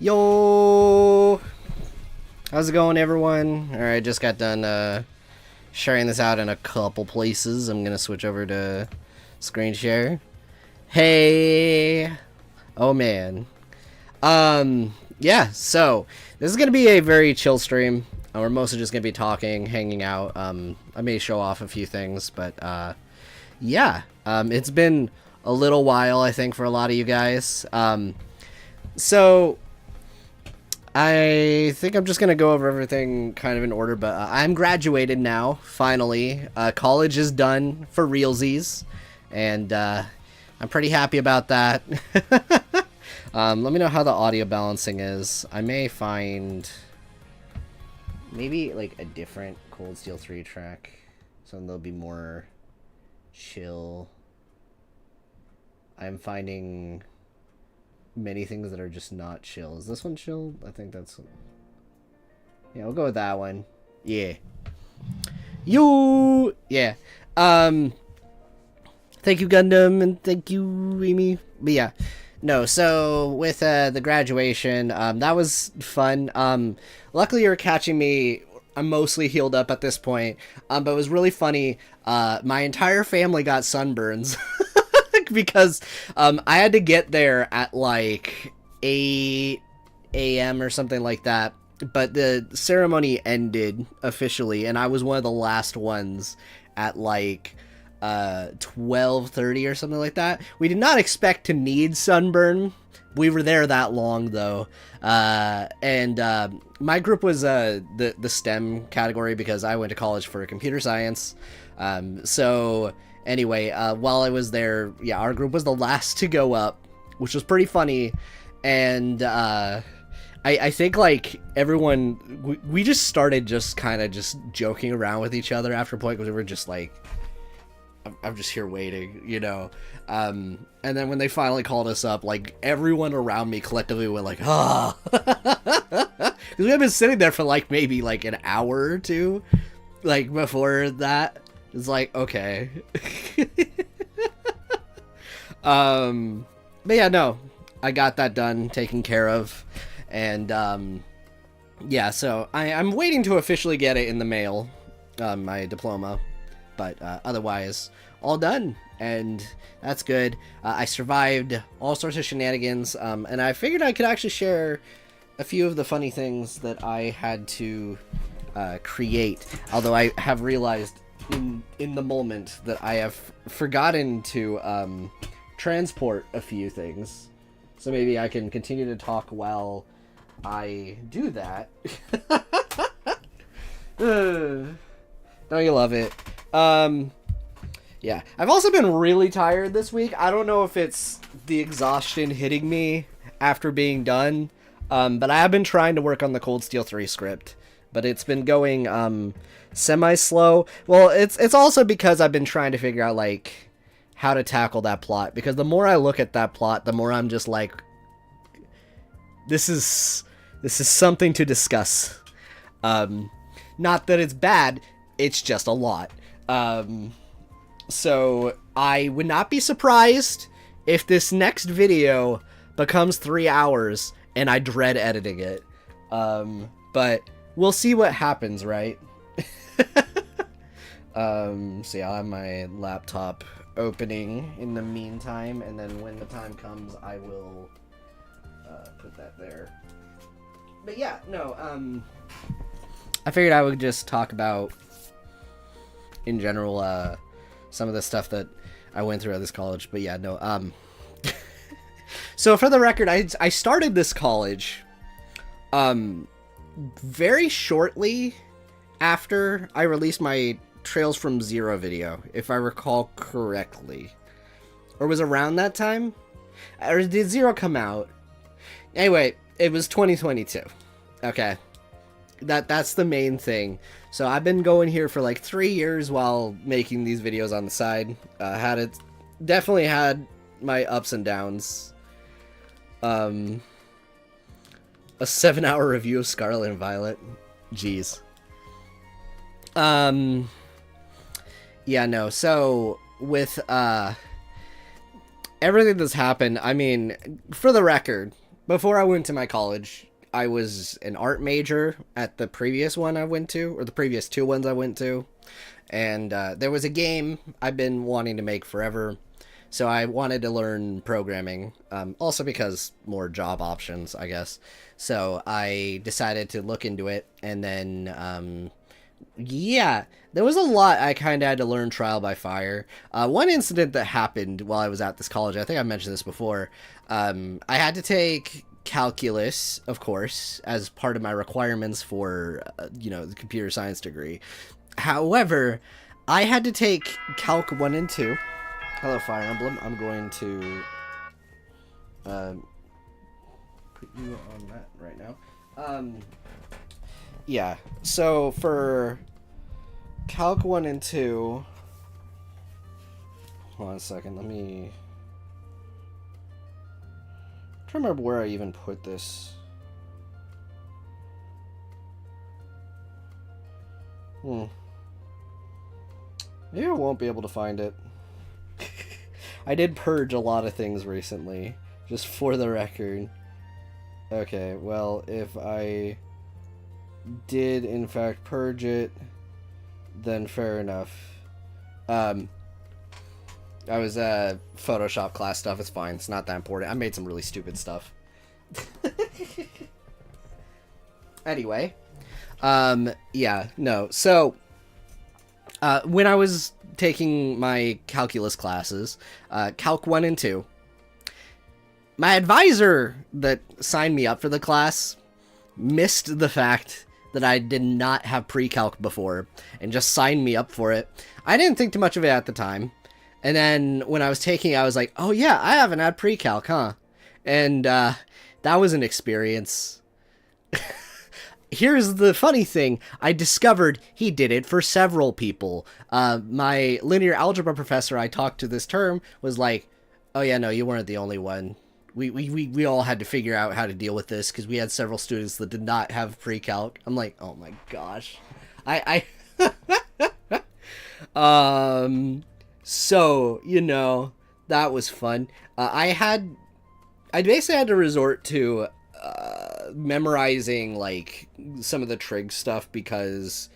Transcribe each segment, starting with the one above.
Yo! How's it going, everyone? Alright, just got done sharing this out in a couple places. I'm gonna switch over to screen share. Hey! Oh, man. Yeah, so this is gonna be a very chill stream. We're mostly just gonna be talking, hanging out. I may show off a few things, but yeah. It's been a little while, I think, for a lot of you guys. So I think I'm just going to go over everything kind of in order, but I'm graduated now, finally. College is done for realsies, and I'm pretty happy about that. Let me know how the audio balancing is. I may find maybe like a different Cold Steel 3 track, so there'll be more chill. I'm finding many things that are just not chill. Is this one chill? I think that's... Yeah, we'll go with that one. Yeah. Yeah. Thank you, Gundam, and thank you, Amy. But yeah. No, so with the graduation, that was fun. Luckily you're catching me... I'm mostly healed up at this point. But it was really funny. My entire family got sunburns. Because I had to get there at like 8 a.m. or something like that, but the ceremony ended officially, and I was one of the last ones at like 12:30 or something like that. We did not expect to need sunburn. We were there that long though, and my group was the STEM category because I went to college for computer science, so. Anyway, while I was there, yeah, our group was the last to go up, which was pretty funny, and I think, like, everyone, we just started just kind of just joking around with each other after a point, because we were just like, I'm just here waiting, you know, and then when they finally called us up, like, everyone around me collectively went like, ah, because we had been sitting there for, like, maybe, like, an hour or two, like, before that. It's like, okay. But yeah, no, I got that done, taken care of, and yeah, so I'm waiting to officially get it in the mail, my diploma, but otherwise, all done, and that's good. I survived all sorts of shenanigans, and I figured I could actually share a few of the funny things that I had to create, although I have realized in the moment that I have forgotten to transport a few things, so maybe I can continue to talk while I do that. Don't you love it? Yeah, I've also been really tired this week. I don't know if it's the exhaustion hitting me after being done, but I have been trying to work on the Cold Steel 3 script, but it's been going semi-slow. Well, it's also because I've been trying to figure out, like, how to tackle that plot, because the more I look at that plot, the more I'm just like, this is something to discuss. Not that it's bad, it's just a lot. So I would not be surprised if this next video becomes 3 hours and I dread editing it. But we'll see what happens, right? So yeah, I'll have my laptop opening in the meantime, and then when the time comes, I will put that there. But yeah, no, I figured I would just talk about, in general, some of the stuff that I went through at this college. But yeah, no, so for the record, I started this college, very shortly after I released my Trails from Zero video, if I recall correctly. Or was it around that time? Or did Zero come out? Anyway, it was 2022. Okay. That's the main thing. So I've been going here for like 3 years while making these videos on the side. Definitely had my ups and downs. A 7-hour review of Scarlet and Violet. Jeez. Yeah, no, so with everything that's happened, I mean, for the record, before I went to my college, I was an art major at the previous one I went to, or the previous two ones I went to. And there was a game I've been wanting to make forever. So I wanted to learn programming, also because more job options, I guess. So I decided to look into it, and then, yeah, there was a lot I kind of had to learn trial by fire. One incident that happened while I was at this college, I think I mentioned this before, I had to take calculus, of course, as part of my requirements for, the computer science degree. However, I had to take Calc 1 and 2. Hello, Fire Emblem. I'm going to put you on that right now. Yeah, so for Calc 1 and 2... Hold on a second, let me... I'm trying to remember where I even put this. Maybe I won't be able to find it. I did purge a lot of things recently, just for the record. Okay, well, if I did in fact purge it, then fair enough. I was Photoshop class stuff, it's fine, it's not that important. I made some really stupid stuff. Anyway, yeah, no, so when I was taking my calculus classes, Calc 1 and 2, my advisor that signed me up for the class missed the fact that I did not have pre-calc before and just signed me up for it. I didn't think too much of it at the time. And then when I was taking it, I was like, oh yeah, I haven't had pre-calc, huh? And that was an experience. Here's the funny thing. I discovered he did it for several people. My linear algebra professor I talked to this term was like, oh yeah, no, you weren't the only one. We all had to figure out how to deal with this because we had several students that did not have pre-calc. I'm like, oh my gosh. So, that was fun. I basically had to resort to memorizing like some of the trig stuff because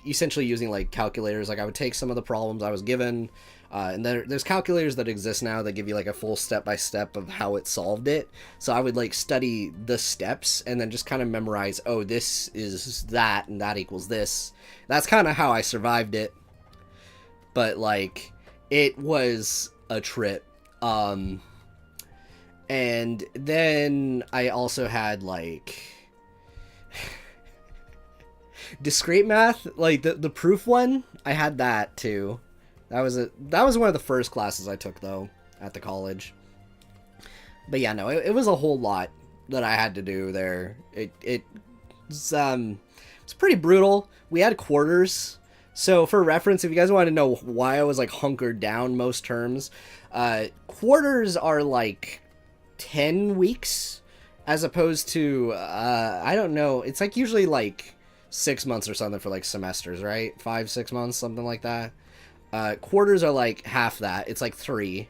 essentially using like calculators, like I would take some of the problems I was given, and there's calculators that exist now that give you like a full step-by-step of how it solved it. So I would like study the steps and then just kind of memorize, oh, this is that and that equals this. That's kind of how I survived it. But like it was a trip. And then I also had, like, discrete math, like, the proof one, I had that, too. That was one of the first classes I took, though, at the college. But yeah, no, it was a whole lot that I had to do there. It's pretty brutal. We had quarters. So, for reference, if you guys want to know why I was, like, hunkered down most terms, quarters are, like 10 weeks as opposed to I don't know, it's like usually like 6 months or something for like semesters, right? 5-6 months, something like that. Quarters are like half that. It's like 3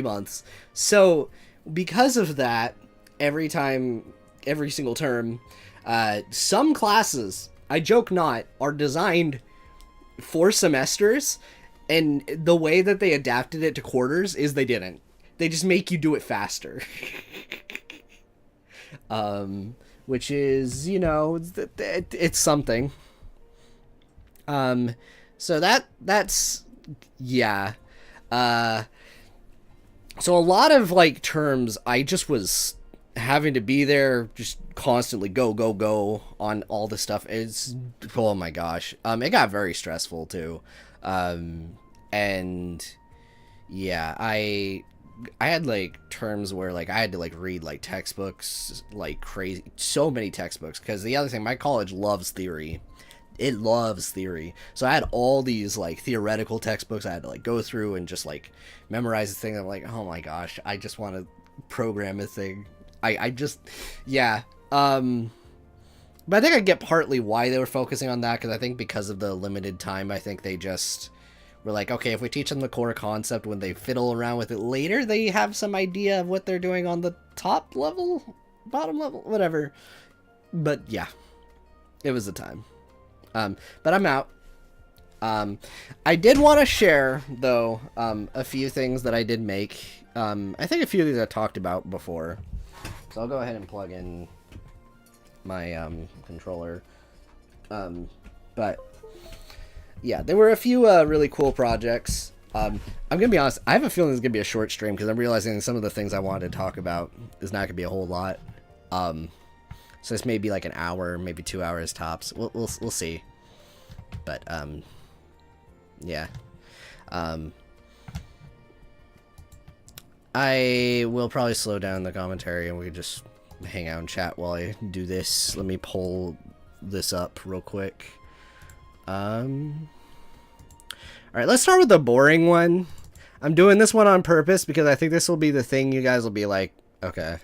months. So because of that, every single term, some classes, I joke not, are designed for semesters, and the way that they adapted it to quarters is they didn't. They just make you do it faster. Which is, it's something. So that's, yeah. So a lot of, like, terms, I just was having to be there, just constantly go on all this stuff. It's, oh my gosh. It got very stressful, too. And, yeah, I had like terms where like I had to like read like textbooks like crazy, so many textbooks, because the other thing, my college loves theory. It loves theory. So I had all these like theoretical textbooks I had to like go through and just like memorize the thing. I'm like, oh my gosh, I just want to program a thing. I just, yeah. But I think I get partly why they were focusing on that, because I think because of the limited time, I think they just we're like, okay, if we teach them the core concept, when they fiddle around with it later, they have some idea of what they're doing on the top level, bottom level, whatever. But yeah, it was the time. But I'm out. I did want to share, though, a few things that I did make. I think a few of these I talked about before. So I'll go ahead and plug in my controller. But yeah, there were a few really cool projects. I'm gonna be honest, I have a feeling it's gonna be a short stream because I'm realizing some of the things I wanted to talk about is not gonna be a whole lot. So this may be like an hour, maybe 2 hours tops. We'll see. But yeah. I will probably slow down the commentary and we can just hang out and chat while I do this. Let me pull this up real quick. Alright, let's start with the boring one. I'm doing this one on purpose because I think this will be the thing you guys will be like, okay.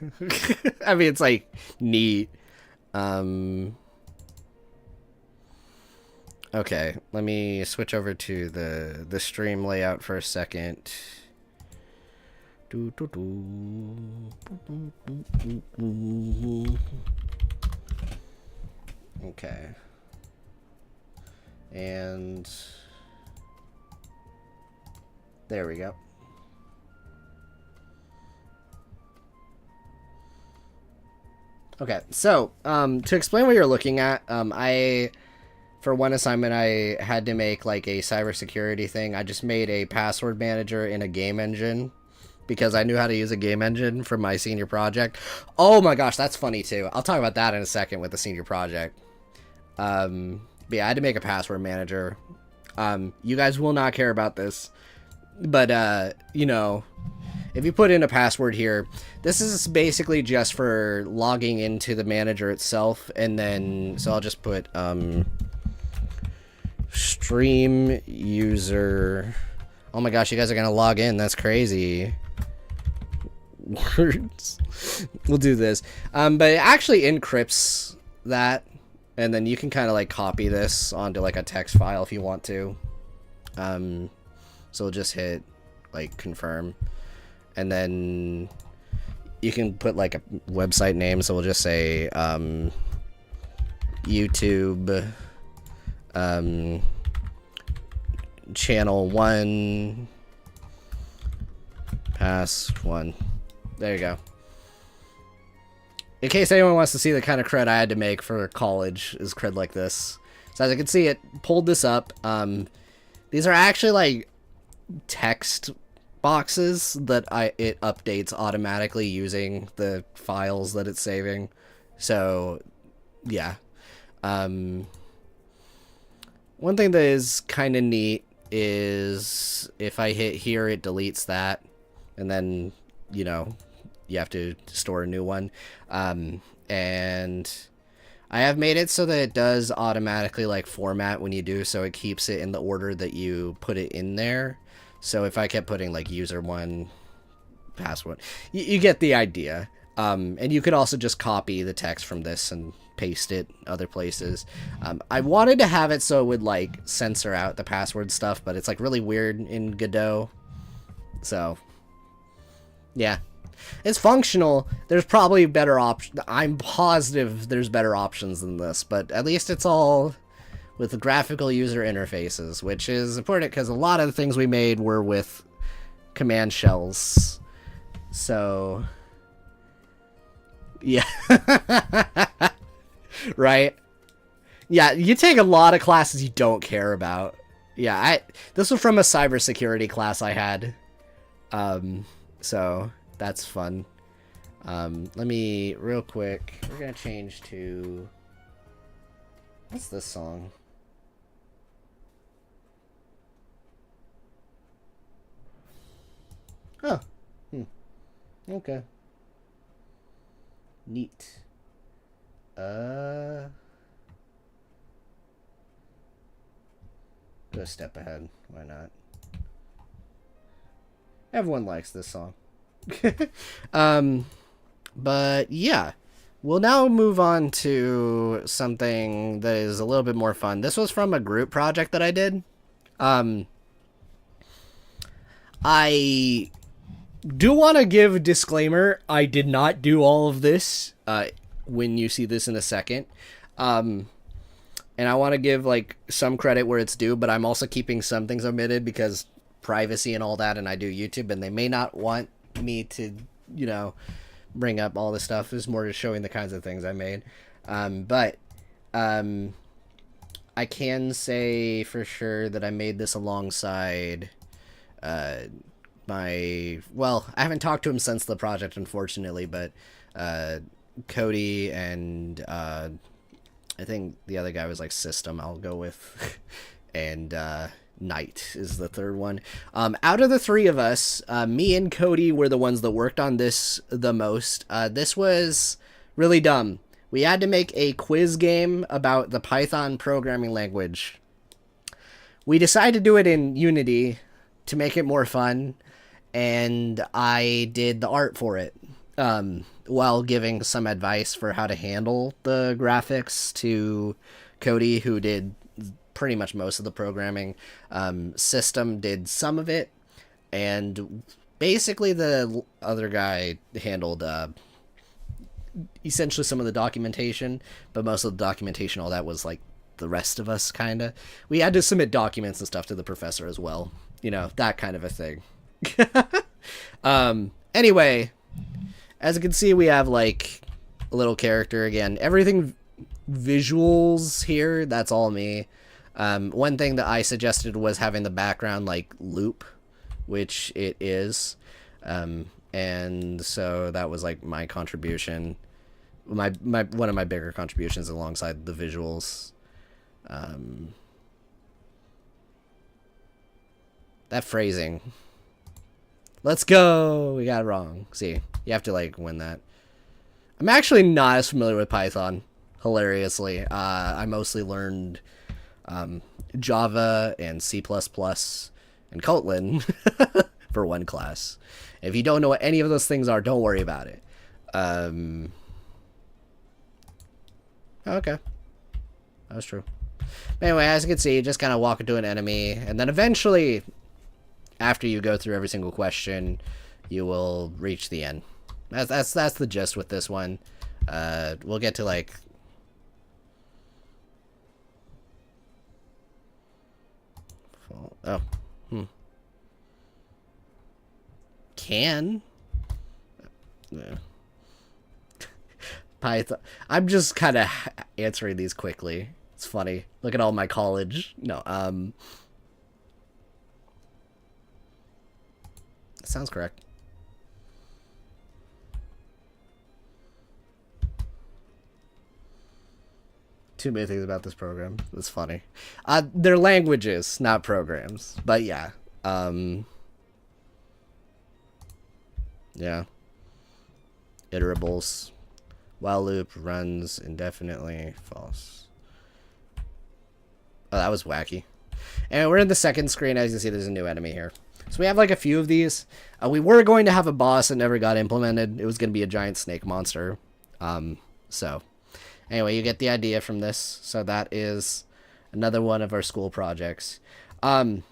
I mean, it's like neat. Okay, let me switch over to the stream layout for a second. Okay. And there we go. Okay, so to explain what you're looking at, for one assignment I had to make like a cybersecurity thing. I just made a password manager in a game engine because I knew how to use a game engine for my senior project. Oh my gosh, that's funny too. I'll talk about that in a second with the senior project. But yeah, I had to make a password manager. You guys will not care about this, but you know, if you put in a password here, this is basically just for logging into the manager itself, and then so I'll just put stream user. Oh my gosh, you guys are gonna log in. That's crazy. Words. We'll do this. But it actually encrypts that, and then you can kind of like copy this onto like a text file if you want to. So we'll just hit like confirm, and then you can put like a website name. So we'll just say YouTube channel 1 pass 1. There you go. In case anyone wants to see the kind of cred I had to make for college, is cred like this. So as you can see, it pulled this up. These are actually like text boxes that it updates automatically using the files that it's saving. So yeah. One thing that is kind of neat is if I hit here, it deletes that, and then, you know, you have to store a new one. And I have made it so that it does automatically like format when you do, so it keeps it in the order that you put it in there. So if I kept putting like user 1 password, you get the idea. And you could also just copy the text from this and paste it other places. I wanted to have it so it would like censor out the password stuff, but it's like really weird in Godot. So yeah, it's functional. There's probably better options. I'm positive there's better options than this, but at least it's all with the graphical user interfaces, which is important because a lot of the things we made were with command shells. So yeah. Right? Yeah, you take a lot of classes you don't care about. Yeah, this was from a cybersecurity class I had. So that's fun. Let me, real quick, we're gonna change to, what's this song? Oh. Okay. Neat. Go a step ahead. Why not? Everyone likes this song. But yeah. We'll now move on to something that is a little bit more fun. This was from a group project that I did. I do want to give a disclaimer. I did not do all of this when you see this in a second. And I want to give like some credit where it's due, but I'm also keeping some things omitted because privacy and all that, and I do YouTube, and they may not want me to, you know, bring up all this stuff. It's more just showing the kinds of things I made. But I can say for sure that I made this alongside well, I haven't talked to him since the project, unfortunately, but Cody and I think the other guy was like System, I'll go with, and Knight is the third one. Out of the three of us, me and Cody were the ones that worked on this the most. This was really dumb. We had to make a quiz game about the Python programming language. We decided to do it in Unity to make it more fun, and I did the art for it. While giving some advice for how to handle the graphics to Cody, who did pretty much most of the programming. System did some of it, and basically the other guy handled essentially some of the documentation, but most of the documentation, all that was like the rest of us, kind of. We had to submit documents and stuff to the professor as well. You know, that kind of a thing. Anyway, as you can see, we have like a little character again. Everything visuals here, that's all me. One thing that I suggested was having the background like loop, which it is. And so that was like my contribution, my one of my bigger contributions alongside the visuals. That phrasing. Let's go. We got it wrong. See, you have to like win that. I'm actually not as familiar with Python, hilariously. I mostly learned Java and C++ and Kotlin for one class. If you don't know what any of those things are, don't worry about it. Okay. That was true. Anyway, as you can see, you just kind of walk into an enemy, and then eventually, after you go through every single question, you will reach the end. That's the gist with this one. We'll get to like... Oh. Can? Yeah. Python. I'm just kind of answering these quickly. It's funny. Look at all my college. No, that sounds correct. Too many things about this program. It's funny. They're languages, not programs. But yeah. Yeah. Iterables. While loop runs indefinitely. False. Oh, that was wacky. And we're in the second screen. As you can see, there's a new enemy here. So we have like a few of these. We were going to have a boss that never got implemented. It was going to be a giant snake monster. So anyway, you get the idea from this. So that is another one of our school projects. So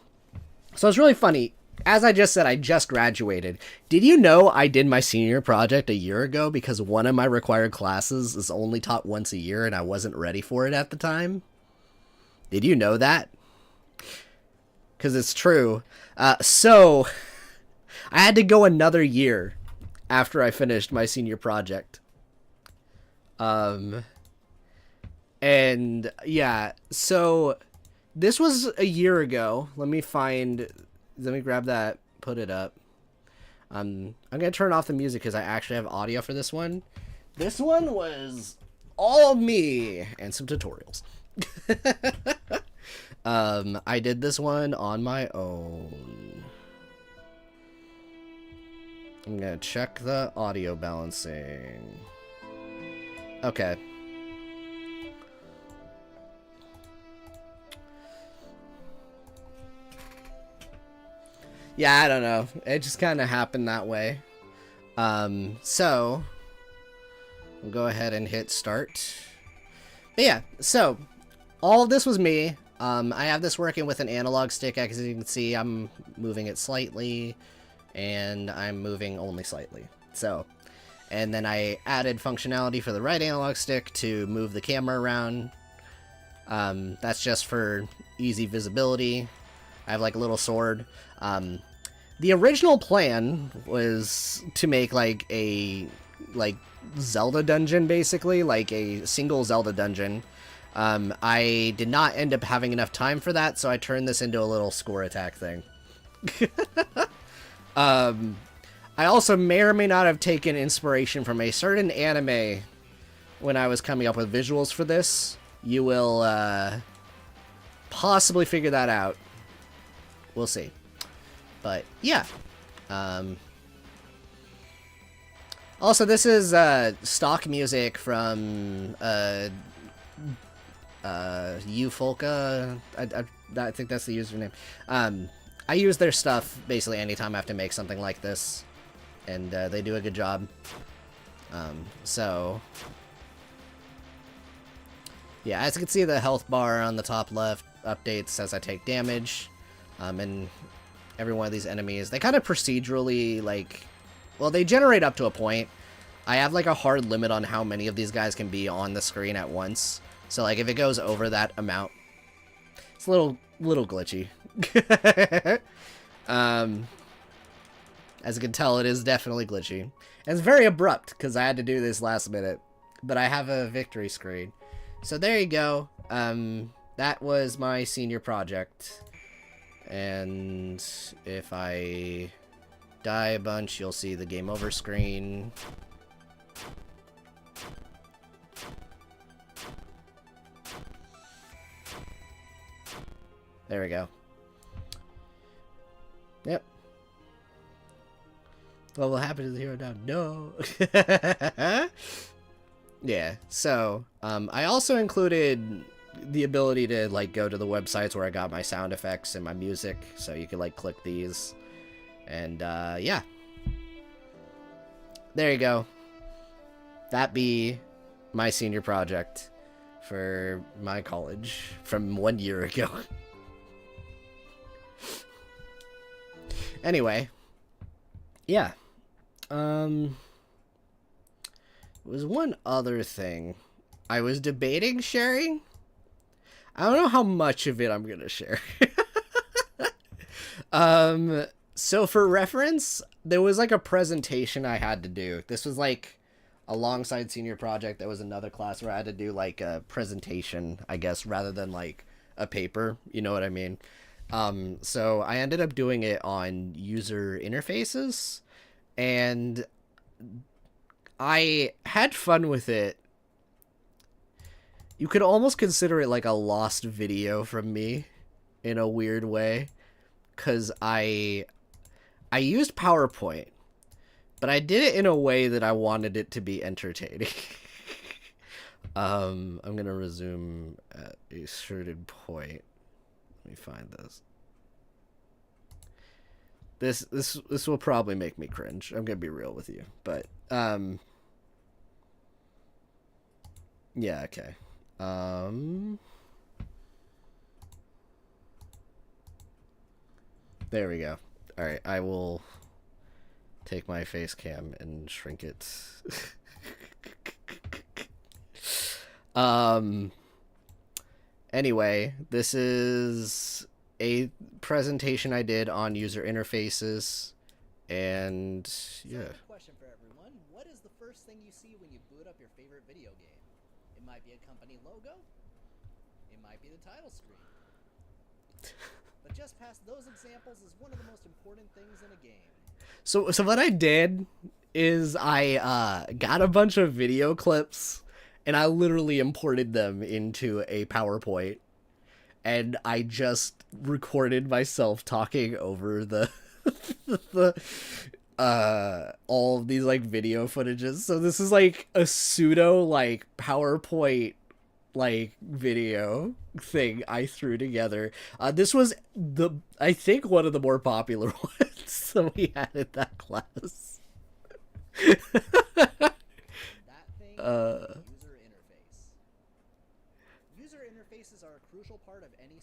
it's really funny. As I just said, I just graduated. Did you know I did my senior project a year ago because one of my required classes is only taught once a year and I wasn't ready for it at the time? Did you know that? Because it's true. So I had to go another year after I finished my senior project. And yeah, so this was a year ago. Let me grab that, put it up. I'm going to turn off the music because I actually have audio for this one. This one was all me and some tutorials. I did this one on my own. I'm going to check the audio balancing. Okay. Yeah, I don't know. It just kind of happened that way. So we'll go ahead and hit start. But yeah, so all of this was me. I have this working with an analog stick. As you can see, I'm moving it slightly, and I'm moving only slightly. So, and then I added functionality for the right analog stick to move the camera around. That's just for easy visibility. I have like a little sword. The original plan was to make like a Zelda dungeon, basically, like a single Zelda dungeon. I did not end up having enough time for that, so I turned this into a little score attack thing. I also may or may not have taken inspiration from a certain anime when I was coming up with visuals for this. You will possibly figure that out. We'll see. But yeah. Also, this is stock music from Ufolka. I think that's the username. I use their stuff basically anytime I have to make something like this, and they do a good job. So yeah, as you can see, the health bar on the top left updates as I take damage, and every one of these enemies, they kind of procedurally, like, well, they generate up to a point. I have like a hard limit on how many of these guys can be on the screen at once. So like if it goes over that amount, it's a little glitchy. As you can tell, it is definitely glitchy. And it's very abrupt because I had to do this last minute, but I have a victory screen. So there you go. That was my senior project. And if I die a bunch, you'll see the game over screen. There we go. Yep. What will happen to the hero down? No. Yeah, so, I also included the ability to, like, go to the websites where I got my sound effects and my music, so you can, like, click these. And, yeah. There you go. That be my senior project for my college from 1 year ago. Anyway, yeah. There was one other thing I was debating sharing. I don't know how much of it I'm gonna share. So for reference, there was like a presentation I had to do. This was like alongside senior project. There was another class where I had to do like a presentation, I guess, rather than like a paper. You know what I mean? So I ended up doing it on user interfaces, and I had fun with it. You could almost consider it like a lost video from me in a weird way, because I used PowerPoint, but I did it in a way that I wanted it to be entertaining. I'm gonna resume at a certain point. Let me find this. This will probably make me cringe. I'm gonna be real with you, but yeah, okay. There we go. All right, I will take my face cam and shrink it. Anyway, this is a presentation I did on user interfaces, and yeah. Question for everyone: what is the first thing you see when you boot up your favorite video game? It might be a company logo. It might be the title screen. But just past those examples is one of the most important things in a game. So what I did is I got a bunch of video clips, and I literally imported them into a PowerPoint, and I just recorded myself talking over the all of these like video footages. So this is like a pseudo like PowerPoint like video thing I threw together. This was I think one of the more popular ones that we had in that class. That thing is user interface. User interfaces are a crucial part of any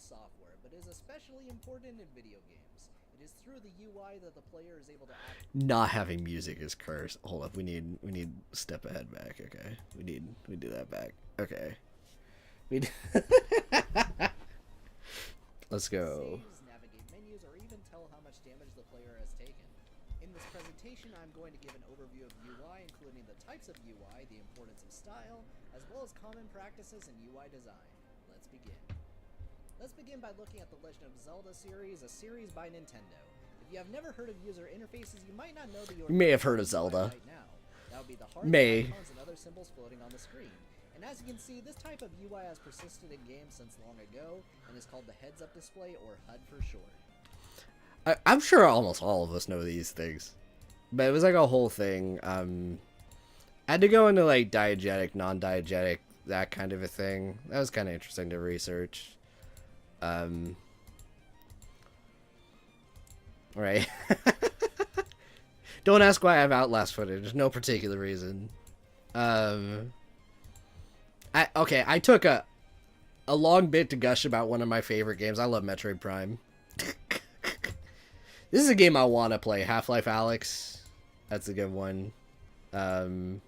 important in video games. It is through the UI that the player is able to act. Not having music is cursed. Hold up, we need step ahead back. Okay, we do that back. Okay, let's go. Saves, navigate menus, or even tell how much damage the player has taken. In this presentation, I'm going to give an overview of UI, including the types of UI, the importance of style, as well as common practices in UI design. Let's begin. Let's begin by looking at the Legend of Zelda series, a series by Nintendo. If you have never heard of user interfaces, you might not know that you You may have heard of Zelda. right now. That would be the heart, icons, and other symbols floating on the screen. And as you can see, this type of UI has persisted in games since long ago, and is called the heads-up display, or HUD for short. I'm sure almost all of us know these things, but it was like a whole thing. I had to go into like diegetic, non-diegetic, that kind of a thing. That was kind of interesting to research. Right. Don't ask why I have Outlast footage. There's no particular reason. I took a long bit to gush about one of my favorite games. I love Metroid Prime. This is a game I want to play. Half-Life Alyx. That's a good one. Yeah,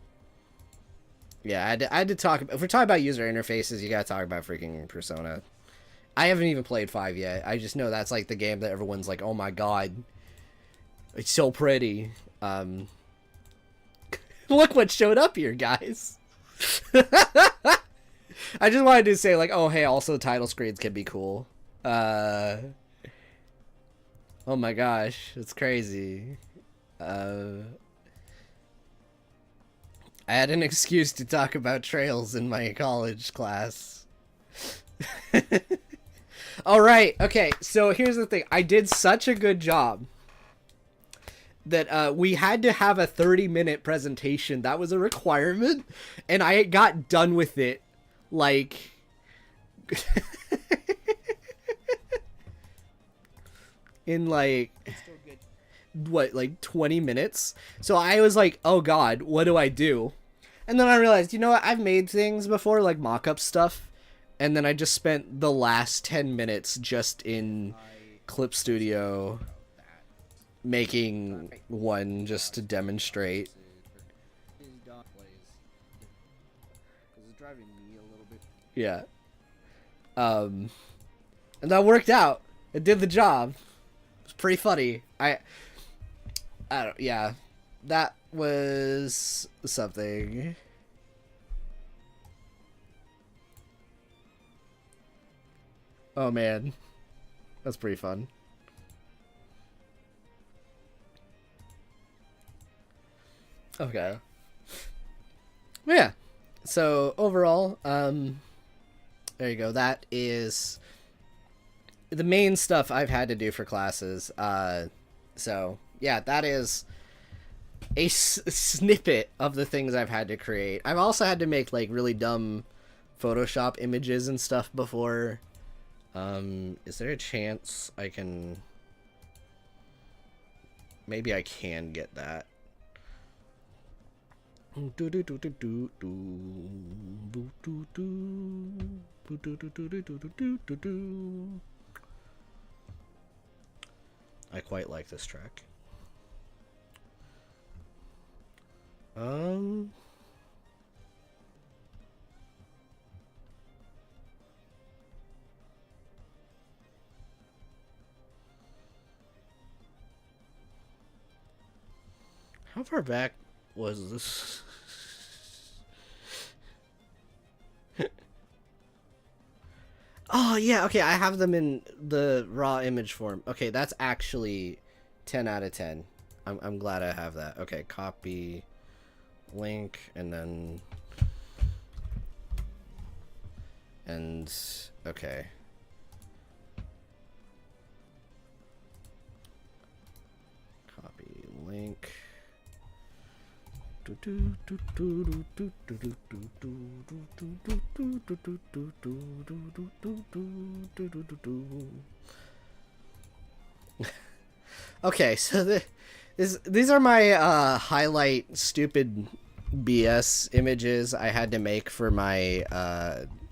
I had to talk. If we're talking about user interfaces, you gotta talk about freaking Persona. I haven't even played 5 yet. I just know that's like the game that everyone's like, oh my god, it's so pretty. Look what showed up here, guys. I just wanted to say like, oh hey, also title screens can be cool. Oh my gosh, it's crazy. I had an excuse to talk about trails in my college class. Alright, okay, so here's the thing. I did such a good job that we had to have a 30-minute presentation. That was a requirement, and I got done with it, like... in, like... what, like 20 minutes? So I was like, oh god, what do I do? And then I realized, you know what, I've made things before, like mock-up stuff, and then I just spent the last 10 minutes just in Clip Studio making one just to demonstrate. Yeah. And that worked out. It did the job. It was pretty funny. I don't, yeah, that was something. Oh man, that's pretty fun. Okay. Yeah. So overall, there you go. That is the main stuff I've had to do for classes. So yeah, that is a snippet of the things I've had to create. I've also had to make like really dumb Photoshop images and stuff before. Is there a chance I can... Maybe I can get that. I quite like this track. How far back was this? Oh, yeah, okay, I have them in the raw image form. Okay, that's actually 10 out of 10. I'm glad I have that. Okay, copy link, and then... And... Okay. Copy link... Okay, so these are my highlight stupid BS images I had to make for my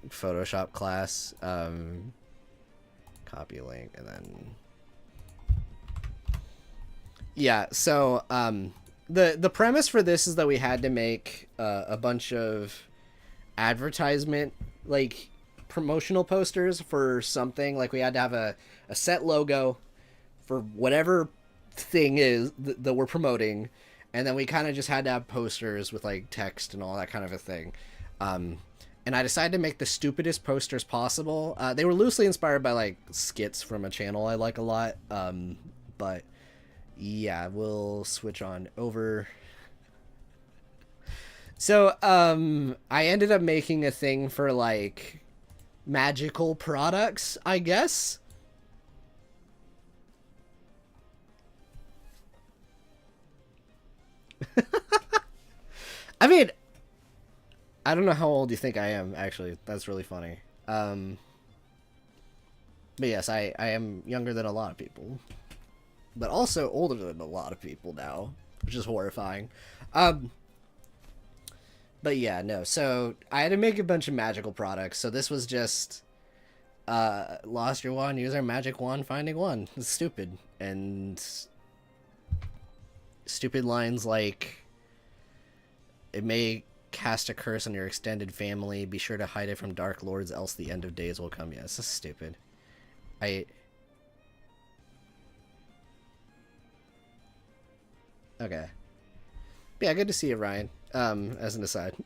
Photoshop class. copy link, and then yeah. So the premise for this is that we had to make a bunch of advertisement, like promotional posters for something. Like we had to have a set logo for whatever thing is that we're promoting, and then we kind of just had to have posters with like text and all that kind of a thing. And I decided to make the stupidest posters possible. They were loosely inspired by like skits from a channel I like a lot. But yeah, we'll switch on over. So I ended up making a thing for like magical products, I guess. I mean, I don't know how old you think I am, actually. That's really funny. But yes, I am younger than a lot of people. But also older than a lot of people now, which is horrifying. But yeah, no. So I had to make a bunch of magical products. So this was just lost your wand, use our magic wand, finding one. It's stupid. And stupid lines like, it may cast a curse on your extended family. Be sure to hide it from dark lords, else the end of days will come. Yeah, this is stupid. Okay. Yeah, good to see you, Ryan. As an aside.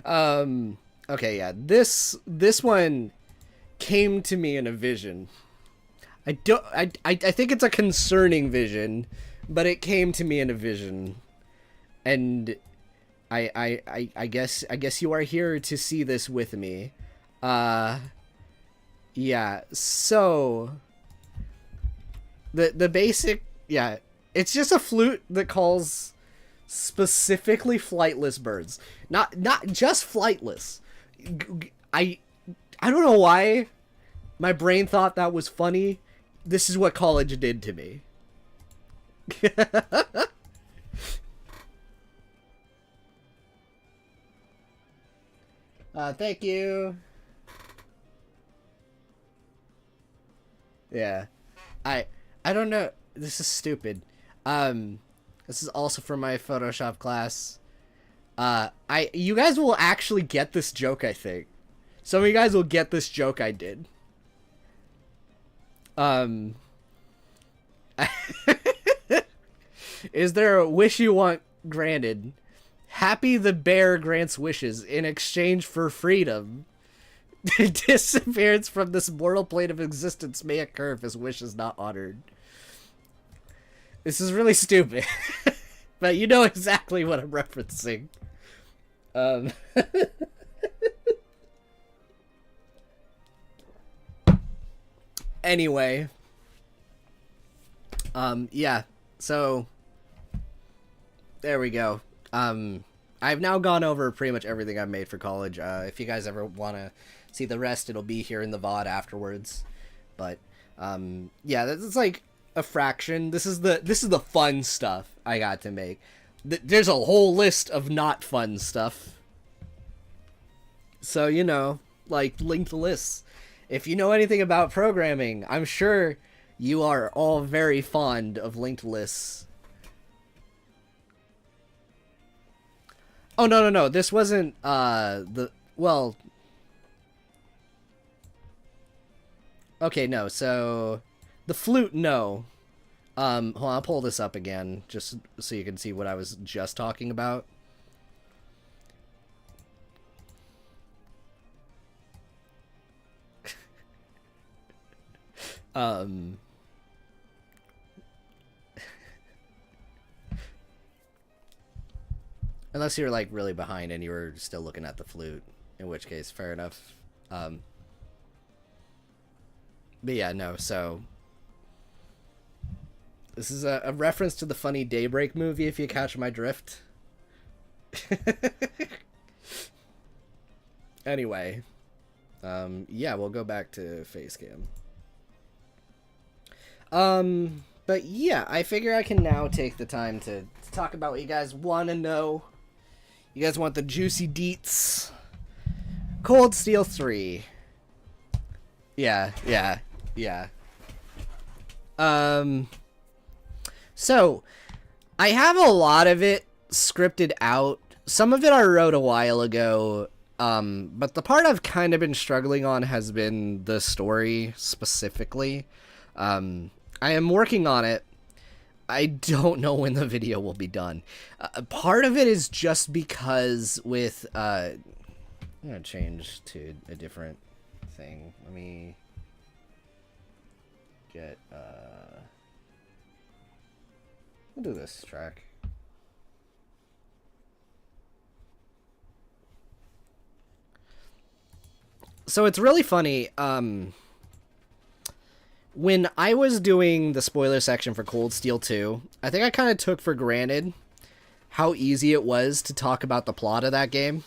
Okay, yeah. This one came to me in a vision. I think it's a concerning vision, but it came to me in a vision. And I guess you are here to see this with me. Yeah, so the basic, yeah, it's just a flute that calls specifically flightless birds. Not just flightless. I don't know why my brain thought that was funny. This is what college did to me. Thank you. Yeah. I don't know. This is stupid. This is also from my Photoshop class. You guys will actually get this joke, I think. Some of you guys will get this joke I did. Is there a wish you want granted? Happy the bear grants wishes in exchange for freedom. Disappearance from this mortal plane of existence may occur if his wish is not honored. This is really stupid. But you know exactly what I'm referencing. Anyway. Yeah. So there we go. I've now gone over pretty much everything I've made for college. If you guys ever want to see the rest, it'll be here in the VOD afterwards. But yeah, that's like a fraction. This is the fun stuff I got to make. There's a whole list of not fun stuff. So, you know, like linked lists. If you know anything about programming, I'm sure you are all very fond of linked lists. Oh, no. This wasn't, well... Okay, no, so... The flute, no. Hold on, I'll pull this up again, just so you can see what I was just talking about. Unless you're, like, really behind and you were still looking at the flute, in which case, fair enough. But yeah, no, so... This is a reference to the funny Daybreak movie, if you catch my drift. Anyway. Yeah, we'll go back to Facecam. But yeah, I figure I can now take the time to talk about what you guys want to know. You guys want the juicy deets. Cold Steel 3. Yeah, yeah, yeah. So I have a lot of it scripted out. Some of it I wrote a while ago. But the part I've kind of been struggling on has been the story specifically. I am working on it. I don't know when the video will be done. Part of it is just because with I'm gonna change to a different thing. Let me get we'll do this track. So it's really funny. When I was doing the spoiler section for Cold Steel 2, I think I kind of took for granted how easy it was to talk about the plot of that game.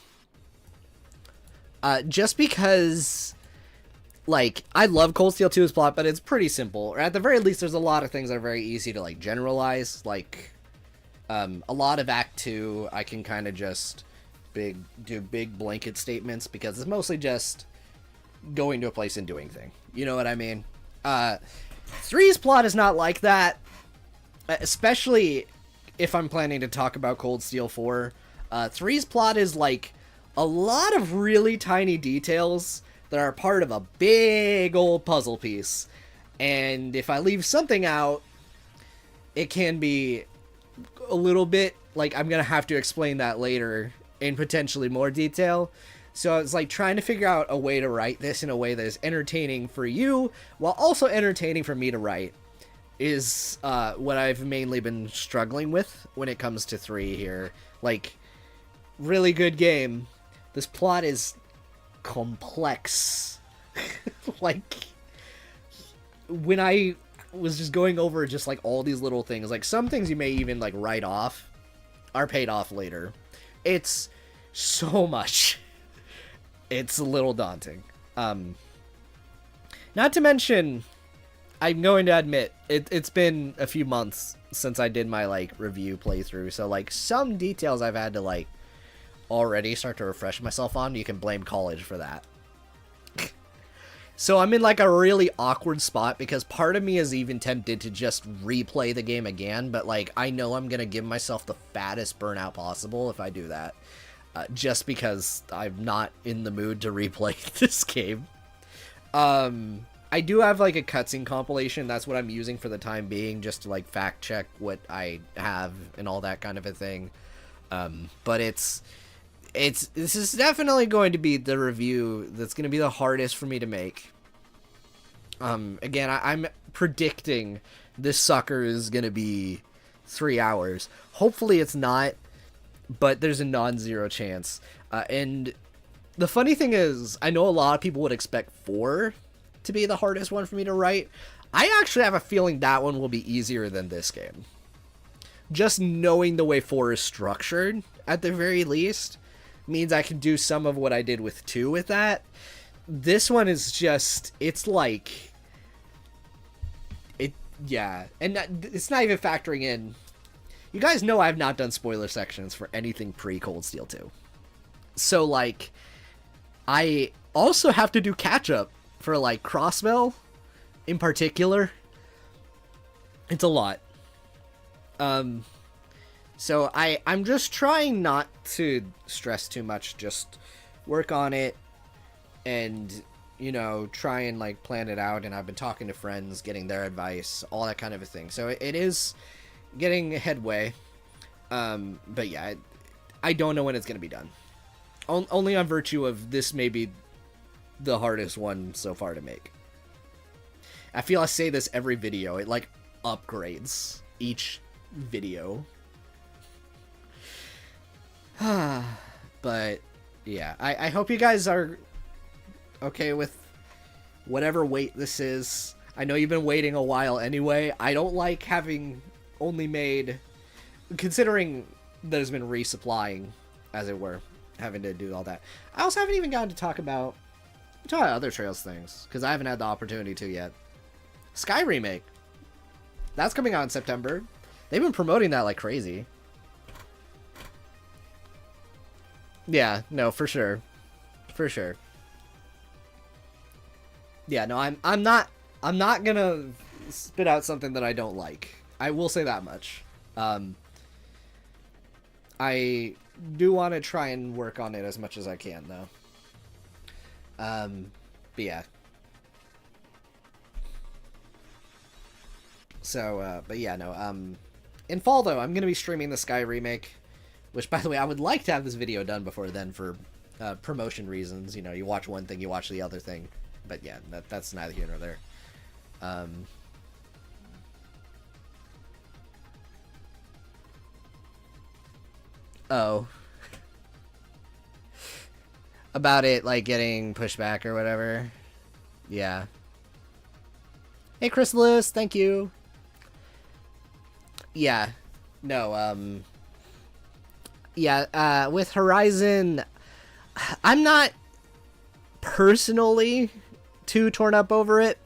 Just because, like, I love Cold Steel 2's plot, but it's pretty simple. Or at the very least, there's a lot of things that are very easy to, like, generalize. Like, a lot of Act 2, I can kind of just do big blanket statements because it's mostly just going to a place and doing thing. You know what I mean? 3's plot is not like that, especially if I'm planning to talk about Cold Steel 4. 3's plot is like a lot of really tiny details that are part of a big old puzzle piece, and if I leave something out, it can be a little bit like I'm gonna have to explain that later in potentially more detail. So it's like trying to figure out a way to write this in a way that is entertaining for you while also entertaining for me to write is what I've mainly been struggling with when it comes to 3 here. Like, really good game. This plot is complex. Like, when I was just going over just like all these little things, like some things you may even like write off are paid off later. It's so much. It's a little daunting. Not to mention, I'm going to admit, it's been a few months since I did my, like, review playthrough, so, like, some details I've had to, like, already start to refresh myself on. You can blame college for that. So I'm in, like, a really awkward spot, because part of me is even tempted to just replay the game again, but, like, I know I'm gonna give myself the fattest burnout possible if I do that. Just because I'm not in the mood to replay this game. I do have like a cutscene compilation. That's what I'm using for the time being, just to like fact check what I have and all that kind of a thing. But this is definitely going to be the review that's going to be the hardest for me to make. Again, I'm predicting this sucker is going to be 3 hours. Hopefully it's not. But there's a non-zero chance. And the funny thing is, I know a lot of people would expect 4 to be the hardest one for me to write. I actually have a feeling that one will be easier than this game. Just knowing the way 4 is structured, at the very least, means I can do some of what I did with 2 with that. This one is just, it's like... yeah. And it's not even factoring in... You guys know I've not done spoiler sections for anything pre-Cold Steel 2. So, like, I also have to do catch-up for, like, Crossbell in particular. It's a lot. So I'm just trying not to stress too much, just work on it and, you know, try and, like, plan it out. And I've been talking to friends, getting their advice, all that kind of a thing. So it is... getting headway, but yeah, I don't know when it's gonna be done. Only on virtue of this may be the hardest one so far to make. I feel I say this every video. It like upgrades each video. But yeah, I hope you guys are okay with whatever wait this is. I know you've been waiting a while anyway. I don't like having only made, considering there's been resupplying, as it were, having to do all that. I also haven't even gotten to talk about other Trails things, because I haven't had the opportunity to yet. Sky Remake. That's coming out in September. They've been promoting that like crazy. Yeah, no, for sure. For sure. Yeah, no, I'm not gonna spit out something that I don't like. I will say that much. I do want to try and work on it as much as I can, though. But yeah. So, but yeah, no, in fall, though, I'm gonna be streaming the Sky remake, which, by the way, I would like to have this video done before then for promotion reasons. You know, you watch one thing, you watch the other thing. But yeah, that's neither here nor there. Oh. About it, like, getting pushed back or whatever. Yeah. Hey, Chris Lewis, thank you. Yeah. No, yeah, with Horizon, I'm not personally too torn up over it,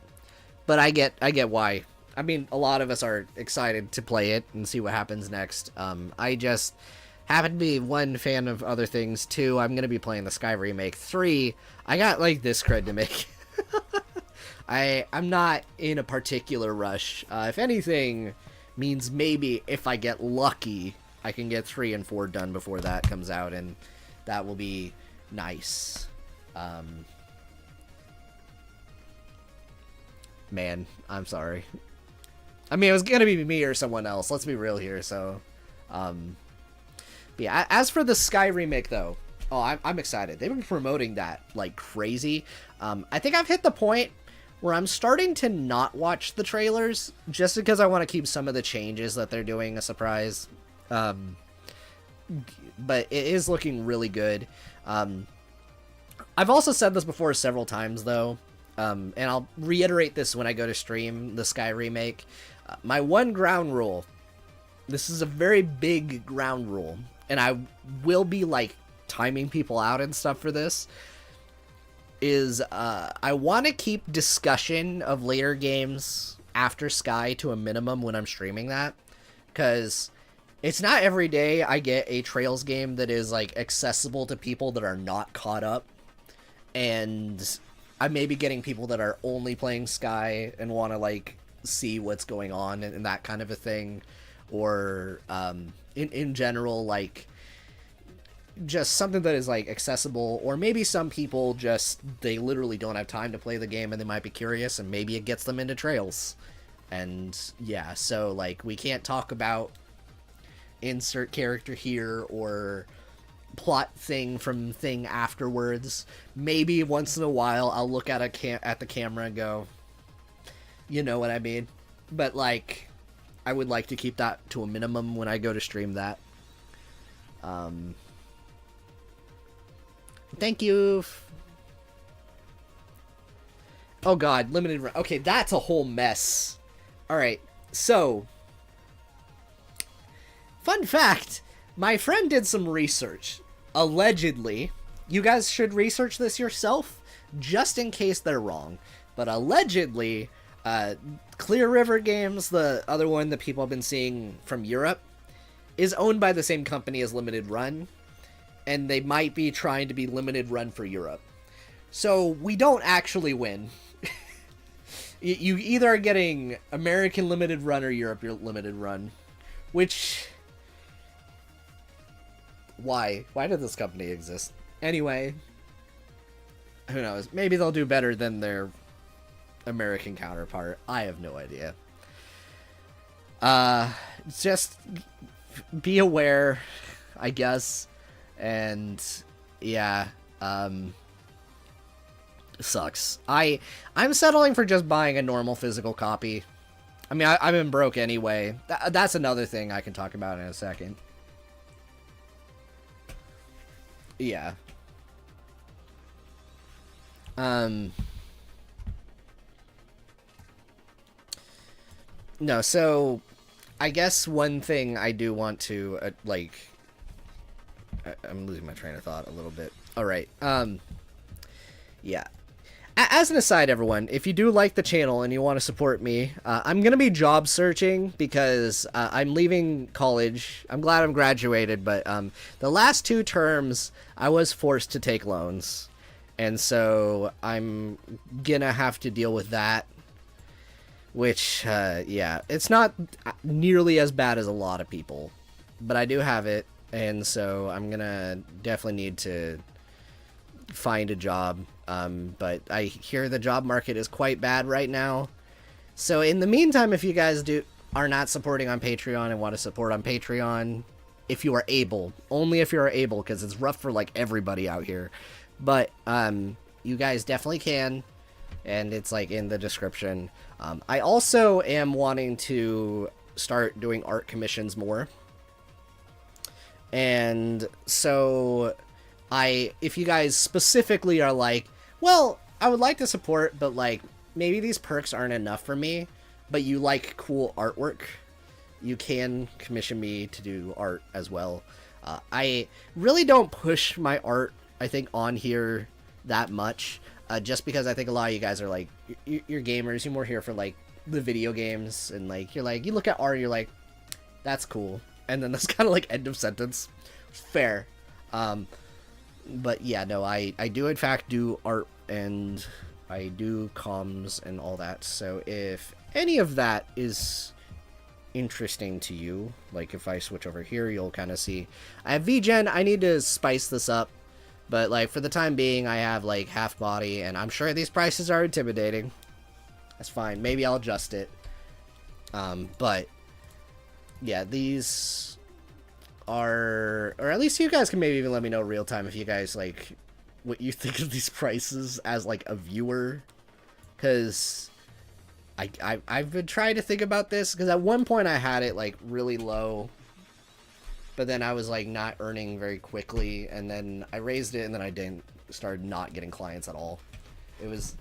but I get why. I mean, a lot of us are excited to play it and see what happens next. I just happen to be, one, fan of other things. Two, I'm gonna be playing the Sky remake. Three, I got like this cred to make. I'm not in a particular rush. If anything, means maybe if I get lucky, I can get 3 and 4 done before that comes out, and that will be nice. Man, I'm sorry. I mean, it was gonna be me or someone else. Let's be real here. So, but yeah. As for the Sky remake, though, oh, I'm excited. They've been promoting that like crazy. I think I've hit the point where I'm starting to not watch the trailers just because I want to keep some of the changes that they're doing a surprise. But it is looking really good. I've also said this before several times, though, and I'll reiterate this when I go to stream the Sky remake. My one ground rule, this is a very big ground rule, and I will be, like, timing people out and stuff for this, is I want to keep discussion of later games after Sky to a minimum when I'm streaming that, because it's not every day I get a Trails game that is, like, accessible to people that are not caught up, and I may be getting people that are only playing Sky and want to, like, see what's going on and that kind of a thing, or in general, like, just something that is, like, accessible, or maybe some people just, they literally don't have time to play the game and they might be curious, and maybe it gets them into Trails. And yeah, so, like, we can't talk about insert character here or plot thing from thing afterwards. Maybe once in a while I'll look at at the camera and go, you know what I mean? But, like, I would like to keep that to a minimum when I go to stream that. Thank you. Oh god, limited run. Okay, that's a whole mess. Alright, so, fun fact, my friend did some research. Allegedly, you guys should research this yourself, just in case they're wrong, but allegedly, Clear River Games, the other one that people have been seeing from Europe, is owned by the same company as Limited Run, and they might be trying to be Limited Run for Europe. So, we don't actually win. You either are getting American Limited Run or Europe Limited Run, which... Why? Why did this company exist? Anyway, who knows? Maybe they'll do better than their American counterpart. I have no idea. Just be aware, I guess. And yeah, sucks. I'm settling for just buying a normal physical copy. I mean, I've been broke anyway. That's another thing I can talk about in a second. Yeah. No, so I guess one thing I do want to, like, I'm losing my train of thought a little bit. All right. Yeah. As an aside, everyone, if you do like the channel and you want to support me, I'm going to be job searching because I'm leaving college. I'm glad I'm graduated, but the last 2 terms, I was forced to take loans. And so I'm gonna have to deal with that, which, yeah, it's not nearly as bad as a lot of people, but I do have it, and so I'm gonna definitely need to find a job. But I hear the job market is quite bad right now. So in the meantime, if you guys are not supporting on Patreon and want to support on Patreon, if you are able, only if you are able, because it's rough for like everybody out here, but you guys definitely can, and it's like in the description. I also am wanting to start doing art commissions more, and so if you guys specifically are like, well, I would like to support, but like maybe these perks aren't enough for me, but you like cool artwork, you can commission me to do art as well. I really don't push my art, I think, on here that much, just because I think a lot of you guys are like, you're gamers, you're more here for like the video games, and like you're like, you look at art, you're like, that's cool, and then that's kind of like end of sentence. Fair. But yeah, no, I do in fact do art, and I do comms and all that. So if any of that is interesting to you, like if I switch over here, you'll kind of see I have VGen. I need to spice this up, but like for the time being, I have like half body, and I'm sure these prices are intimidating. That's fine. Maybe I'll adjust it. But yeah, these are, or at least you guys can maybe even let me know real time if you guys like what you think of these prices as like a viewer, because I've been trying to think about this, because at one point I had it like really low, but then I was like not earning very quickly, and then I raised it, and then I didn't start not getting clients at all. It was,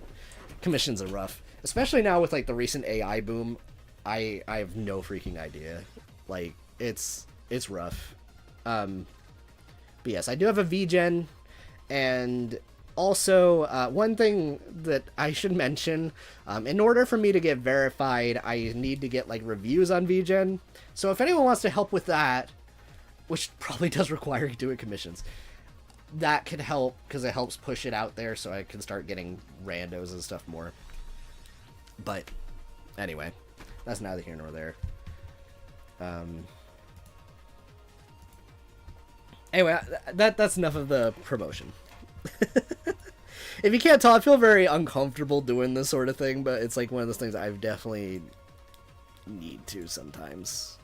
commissions are rough, especially now with like the recent AI boom. I have no freaking idea. Like it's rough. But yes, I do have a VGen, and also one thing that I should mention, in order for me to get verified, I need to get like reviews on VGen. So if anyone wants to help with that, which probably does require doing commissions, that could help, because it helps push it out there so I can start getting randos and stuff more. But anyway, that's neither here nor there. Anyway, that's enough of the promotion. If you can't tell, I feel very uncomfortable doing this sort of thing, but it's like one of those things I've definitely need to sometimes.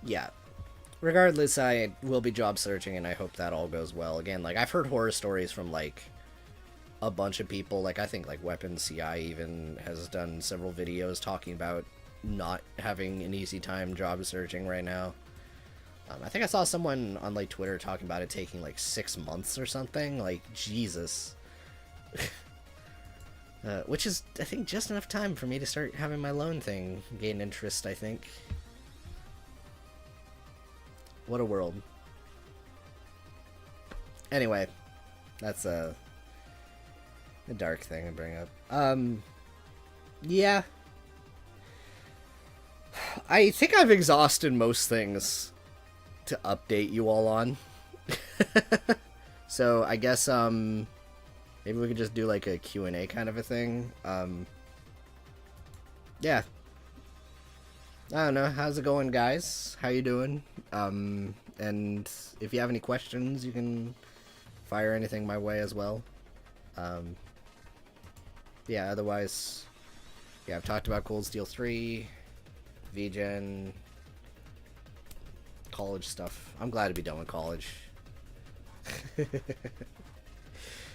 Yeah. Regardless, I will be job searching, and I hope that all goes well. Again, like, I've heard horror stories from, like, a bunch of people. Like, I think, like, Weapons CI even has done several videos talking about not having an easy time job searching right now. I think I saw someone on like Twitter talking about it taking like 6 months or something. Like, Jesus. Which is, I think, just enough time for me to start having my loan thing gain interest, I think. What a world. Anyway, that's a dark thing to bring up. Yeah. I think I've exhausted most things to update you all on. So I guess maybe we could just do like a Q&A kind of a thing. Yeah, I don't know, how's it going, guys? How you doing? And if you have any questions, you can fire anything my way as well. Yeah, otherwise, yeah, I've talked about Cold Steel 3, VGen, college stuff. I'm glad to be done with college.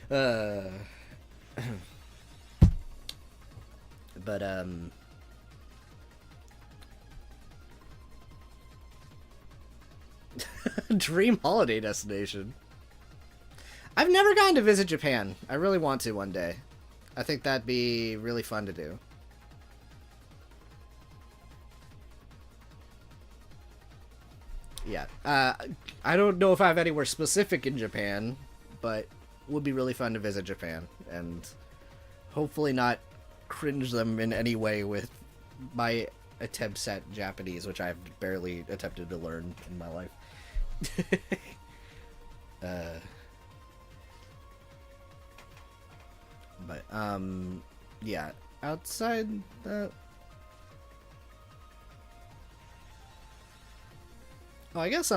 But dream holiday destination. I've never gotten to visit Japan. I really want to one day. I think that'd be really fun to do. Yeah. I don't know if I have anywhere specific in Japan, but would be really fun to visit Japan, and hopefully not cringe them in any way with my attempts at Japanese, which I've barely attempted to learn in my life. But yeah, outside that. Oh, I guess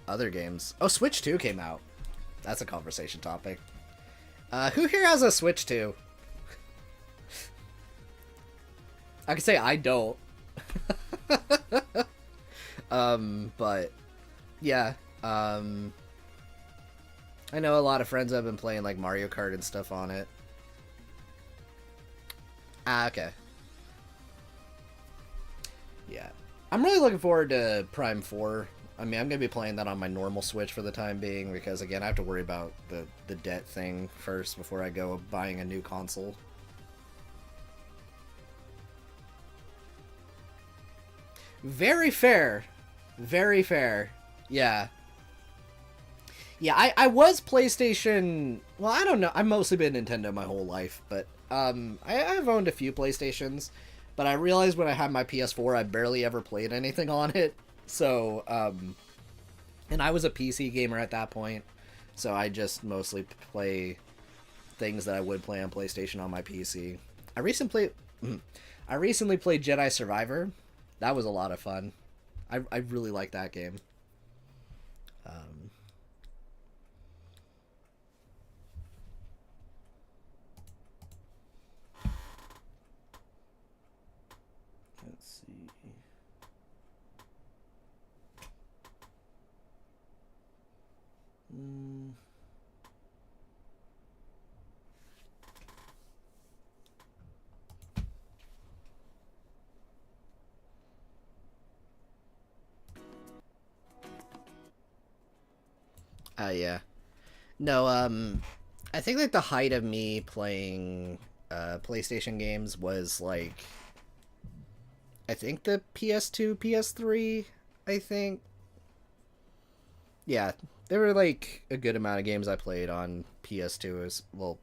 other games. Oh, Switch 2 came out. That's a conversation topic. Who here has a Switch 2? I could say I don't. But yeah, I know a lot of friends have been playing like Mario Kart and stuff on it. Ah, okay. Yeah. I'm really looking forward to Prime 4. I mean, I'm going to be playing that on my normal Switch for the time being because, again, I have to worry about the debt thing first before I go buying a new console. Very fair. Very fair. Yeah. Yeah, I was PlayStation... Well, I don't know. I've mostly been Nintendo my whole life, but I've owned a few PlayStations, but I realized when I had my PS4, I barely ever played anything on it. So, and I was a PC gamer at that point, so I just mostly play things that I would play on PlayStation on my PC. I recently played Jedi Survivor. That was a lot of fun. I really like that game. Let's see. Yeah. No, I think like the height of me playing PlayStation games was like I think the PS2, PS3, I think. Yeah, there were like a good amount of games I played on PS2 as well.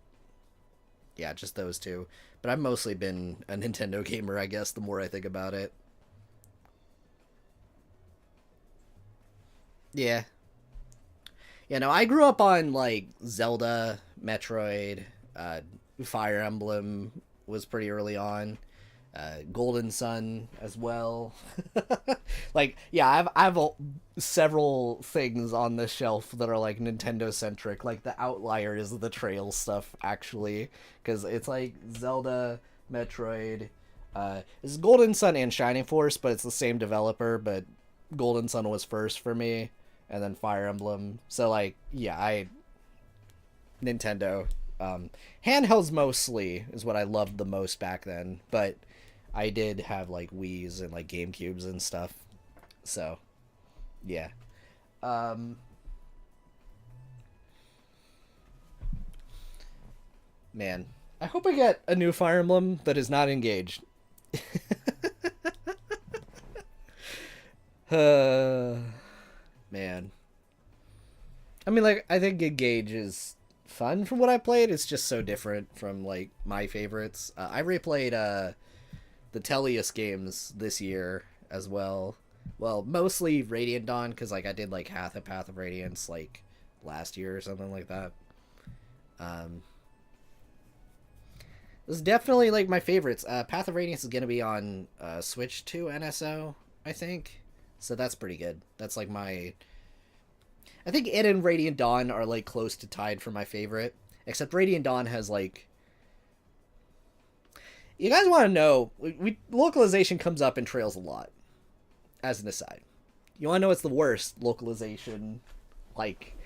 Yeah, just those two. But I've mostly been a Nintendo gamer, I guess, the more I think about it. Yeah. Yeah, no, I grew up on like Zelda, Metroid, Fire Emblem was pretty early on. Golden Sun as well. Like, yeah, I have several things on the shelf that are like Nintendo centric. Like the outlier is the Trail stuff actually, because it's like Zelda, Metroid, it's Golden Sun and Shining Force, but it's the same developer. But Golden Sun was first for me, and then Fire Emblem. So like, yeah, Nintendo. Handhelds mostly is what I loved the most back then, but I did have like Wii's and like GameCubes and stuff. So, yeah. Man, I hope I get a new Fire Emblem that is not engaged. Man. I mean, like, I think Engage is fun from what I played. It's just so different from, like, my favorites. I replayed, the Tellius games this year as well. Well, mostly Radiant Dawn, because, like, I did, like, half a Path of Radiance, like, last year or something like that. This is definitely, like, my favorites. Path of Radiance is going to be on Switch 2 NSO, I think. So that's pretty good. That's, like, my... I think it and Radiant Dawn are, like, close to tied for my favorite. Except Radiant Dawn has, like... You guys want to know, localization comes up in Trails a lot, as an aside. You want to know what's the worst localization, like,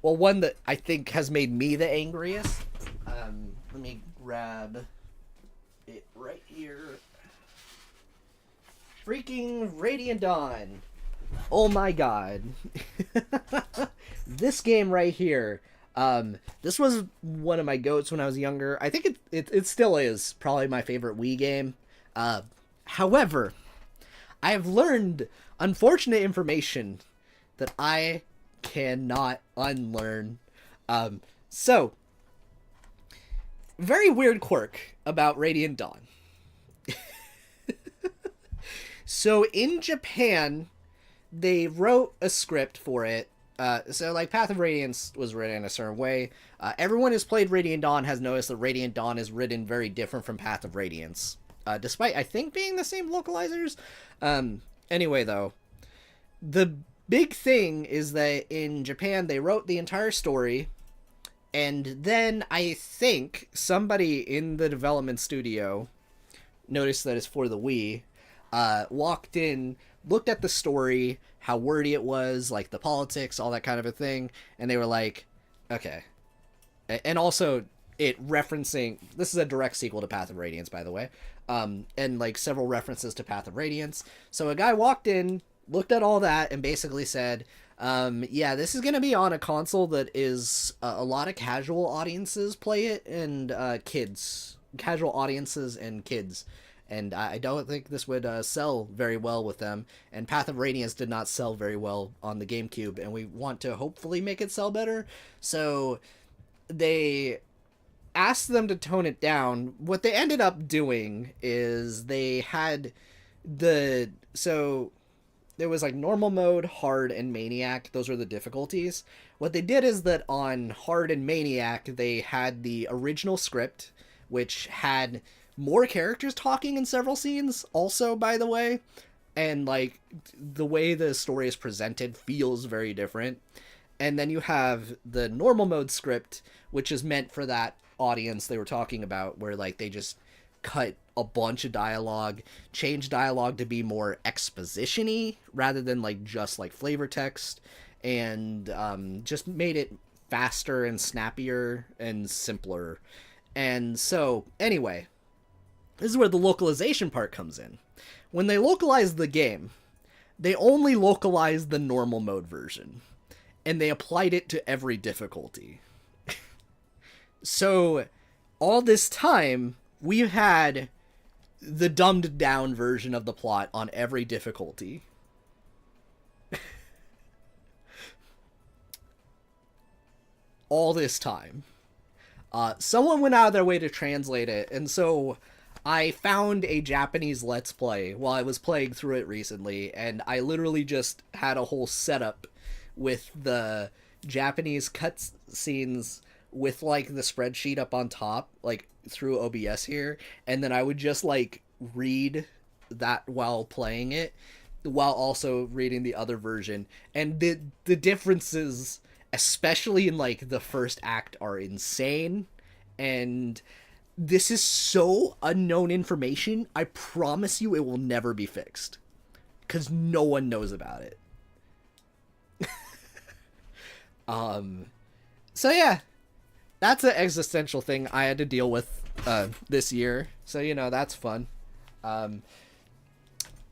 well, one that I think has made me the angriest? Let me grab it right here. Freaking Radiant Dawn. Oh my god. This game right here. This was one of my goats when I was younger. I think it still is probably my favorite Wii game. However, I have learned unfortunate information that I cannot unlearn. So, very weird quirk about Radiant Dawn. So, in Japan, they wrote a script for it, So like Path of Radiance was written in a certain way. Everyone who's played Radiant Dawn has noticed that Radiant Dawn is written very different from Path of Radiance, despite I think being the same localizers. Anyway, though, the big thing is that in Japan they wrote the entire story, and then I think somebody in the development studio noticed that it's for the Wii, walked in, looked at the story, how wordy it was, like the politics, all that kind of a thing, and they were like, okay. And also, it referencing, this is a direct sequel to Path of Radiance, by the way, and like several references to Path of Radiance. So a guy walked in, looked at all that, and basically said, yeah, this is going to be on a console that is a lot of casual audiences play it, and casual audiences and kids. And I don't think this would sell very well with them. And Path of Radiance did not sell very well on the GameCube, and we want to hopefully make it sell better. So they asked them to tone it down. What they ended up doing is they had so there was like normal mode, hard, and maniac. Those are the difficulties. What they did is that on hard and maniac, they had the original script, which had more characters talking in several scenes also, by the way, and like the way the story is presented feels very different. And then you have the normal mode script, which is meant for that audience they were talking about, where like they just cut a bunch of dialogue, change dialogue to be more exposition-y rather than like just like flavor text, and just made it faster and snappier and simpler. And so anyway, this is where the localization part comes in. When they localized the game, they only localized the normal mode version, and they applied it to every difficulty. So all this time, we've had the dumbed down version of the plot on every difficulty. All this time. Someone went out of their way to translate it, and so I found a Japanese Let's Play while I was playing through it recently, and I literally just had a whole setup with the Japanese cutscenes with like the spreadsheet up on top, like through OBS here, and then I would just like read that while playing it, while also reading the other version, and the differences, especially in like the first act, are insane. And this is so unknown information, I promise you it will never be fixed, because no one knows about it. So yeah, that's an existential thing I had to deal with this year, so you know, that's fun.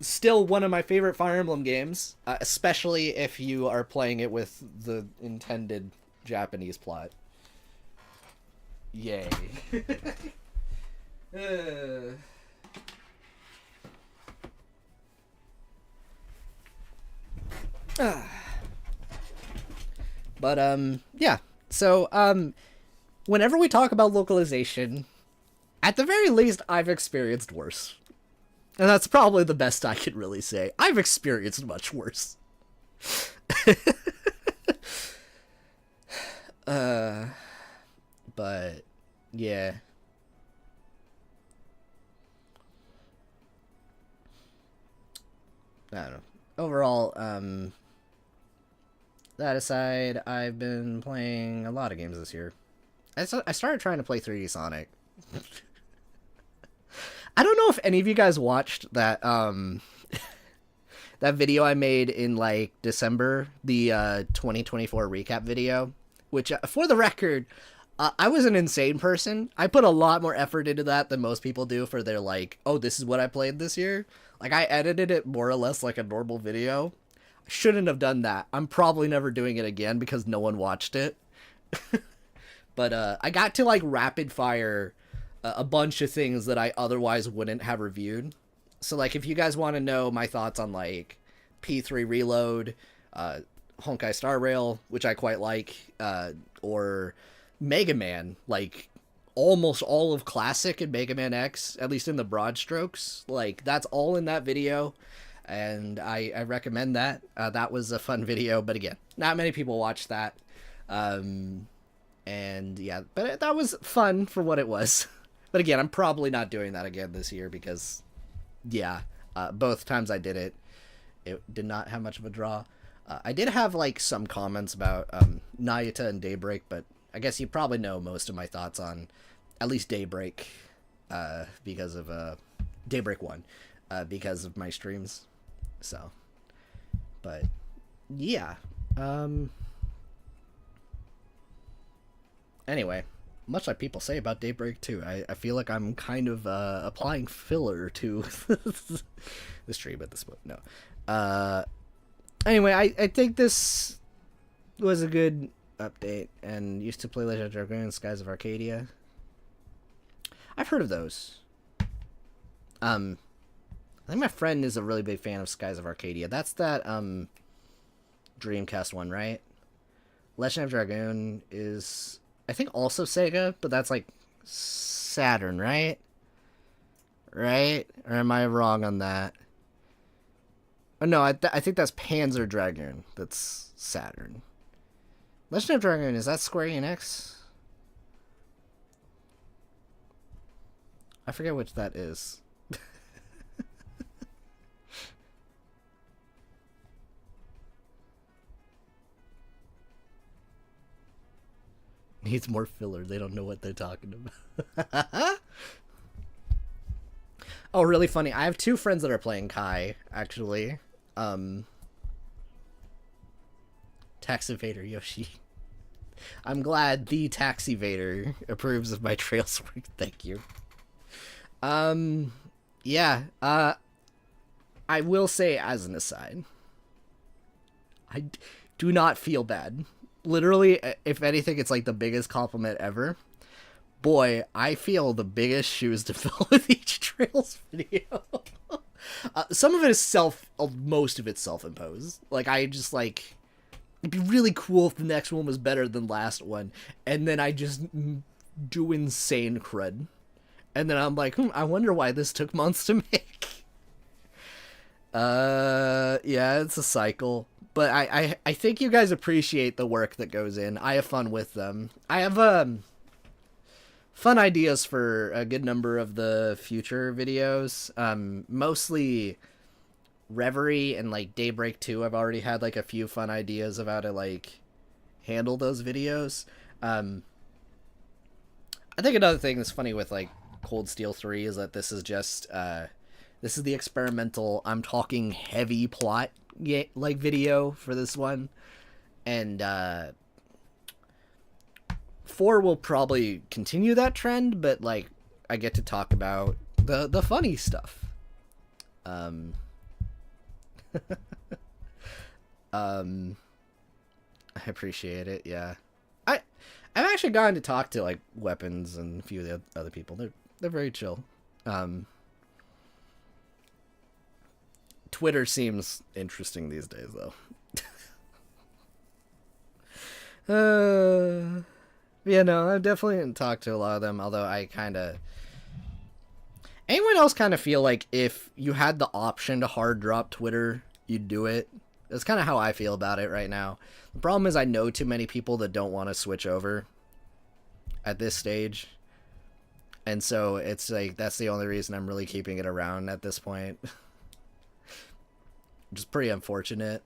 Still one of my favorite Fire Emblem games, especially if you are playing it with the intended Japanese plot. Yay. But yeah, so whenever we talk about localization, at the very least I've experienced worse, and that's probably the best I could really say. I've experienced much worse. But yeah. I don't know. Overall, that aside, I've been playing a lot of games this year. I started trying to play 3D Sonic. I don't know if any of you guys watched that that video I made in like December, the 2024 recap video, which for the record, I was an insane person. I put a lot more effort into that than most people do for their like, oh, this is what I played this year. Like, I edited it more or less like a normal video. I shouldn't have done that. I'm probably never doing it again because no one watched it. But I got to like rapid fire a bunch of things that I otherwise wouldn't have reviewed. So like, if you guys want to know my thoughts on like P3 Reload, Honkai Star Rail, which I quite like, or Mega Man, like almost all of Classic and Mega Man X, at least in the broad strokes, like that's all in that video. and I recommend that. That was a fun video, but again, not many people watched that. And yeah, but that was fun for what it was. But again, I'm probably not doing that again this year because, yeah, both times I did it, it did not have much of a draw. I did have like some comments about Nayuta and Daybreak, but I guess you probably know most of my thoughts on at least Daybreak because of Daybreak 1 because of my streams. So, but yeah. Anyway, much like people say about Daybreak 2, I feel like I'm kind of applying filler to the stream at this point. No. Anyway, I think this was a good update, and used to play Legend of Dragoon and Skies of Arcadia. I've heard of those. I think my friend is a really big fan of Skies of Arcadia. That's that Dreamcast one, right? Legend of Dragoon is, I think, also Sega, but that's like Saturn, right? Right? Or am I wrong on that? Oh, no, I think that's Panzer Dragoon. That's Saturn. Legend of Dragoon, is that Square Enix? I forget which that is. Needs more filler. They don't know what they're talking about. Oh, really funny. I have two friends that are playing Kai, actually. Tax Evader Yoshi. I'm glad the Tax Evader approves of my Trails work. Thank you. Yeah. I will say, as an aside, I do not feel bad. Literally, if anything, it's like the biggest compliment ever. Boy, I feel the biggest shoes to fill with each Trails video. Some of it is most of it's self-imposed. Like, I just, like, it'd be really cool if the next one was better than last one. And then I just do insane crud. And then I'm like, I wonder why this took months to make. Yeah, it's a cycle. But I think you guys appreciate the work that goes in. I have fun with them. I have, fun ideas for a good number of the future videos. Mostly Reverie and like Daybreak 2. I've already had like a few fun ideas of how to like handle those videos. I think another thing that's funny with like Cold Steel 3 is that this is just this is the experimental, I'm talking heavy plot like video for this one. And 4 will probably continue that trend, but like I get to talk about the funny stuff. I appreciate it. Yeah, I've actually gotten to talk to like Weapons and a few of the other people. They're very chill. Twitter seems interesting these days, though. Yeah, no, I definitely didn't talk to a lot of them, although I kind of... Anyone else kind of feel like if you had the option to hard drop Twitter, you'd do it? That's kind of how I feel about it right now. The problem is I know too many people that don't want to switch over at this stage. And so it's like, that's the only reason I'm really keeping it around at this point. Which is pretty unfortunate.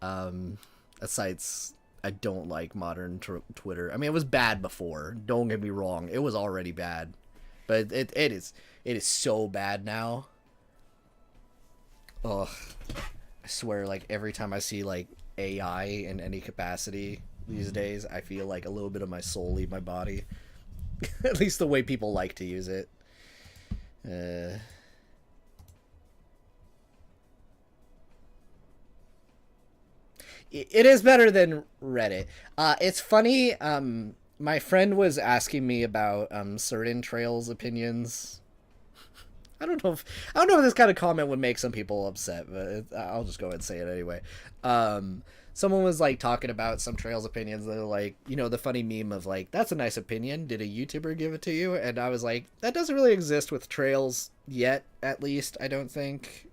That site's... I don't like modern Twitter. I mean, it was bad before. Don't get me wrong. It was already bad. But it is so bad now. Ugh. I swear, like, every time I see, like, AI in any capacity these days, I feel like a little bit of my soul leave my body. At least the way people like to use it. It is better than Reddit. It's funny. My friend was asking me about certain Trails opinions. I don't know if this kind of comment would make some people upset, but I'll just go ahead and say it anyway. Someone was like talking about some Trails opinions. They're like, you know, the funny meme of like, that's a nice opinion. Did a YouTuber give it to you? And I was like, that doesn't really exist with Trails yet, at least. I don't think.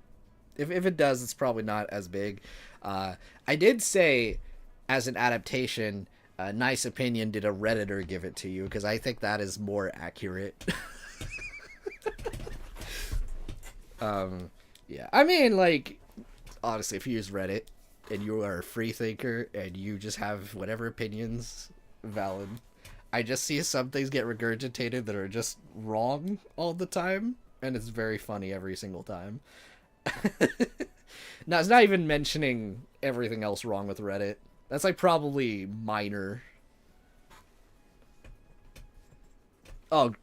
If it does, it's probably not as big. I did say, as an adaptation, Nice Opinion did a Redditor give it to you, because I think that is more accurate. Yeah. I mean, like, honestly, if you use Reddit and you are a free thinker and you just have whatever opinions valid, I just see some things get regurgitated that are just wrong all the time, and it's very funny every single time. Now, it's not even mentioning everything else wrong with Reddit. That's like probably minor. Oh,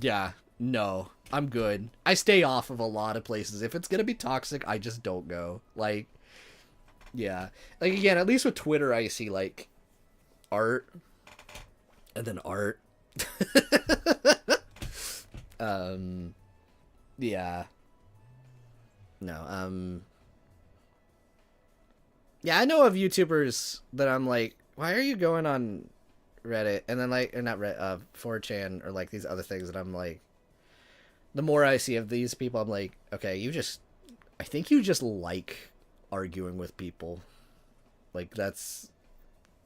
yeah. No, I'm good. I stay off of a lot of places. If it's gonna be toxic, I just don't go. Like, yeah. Like, again, at least with Twitter, I see, like, art. And then art. Yeah. No, yeah, I know of YouTubers that I'm like, why are you going on Reddit? And then, like, or not Reddit, 4chan, or, like, these other things that I'm like, the more I see of these people, I'm like, okay, I think you just like arguing with people. Like, that's,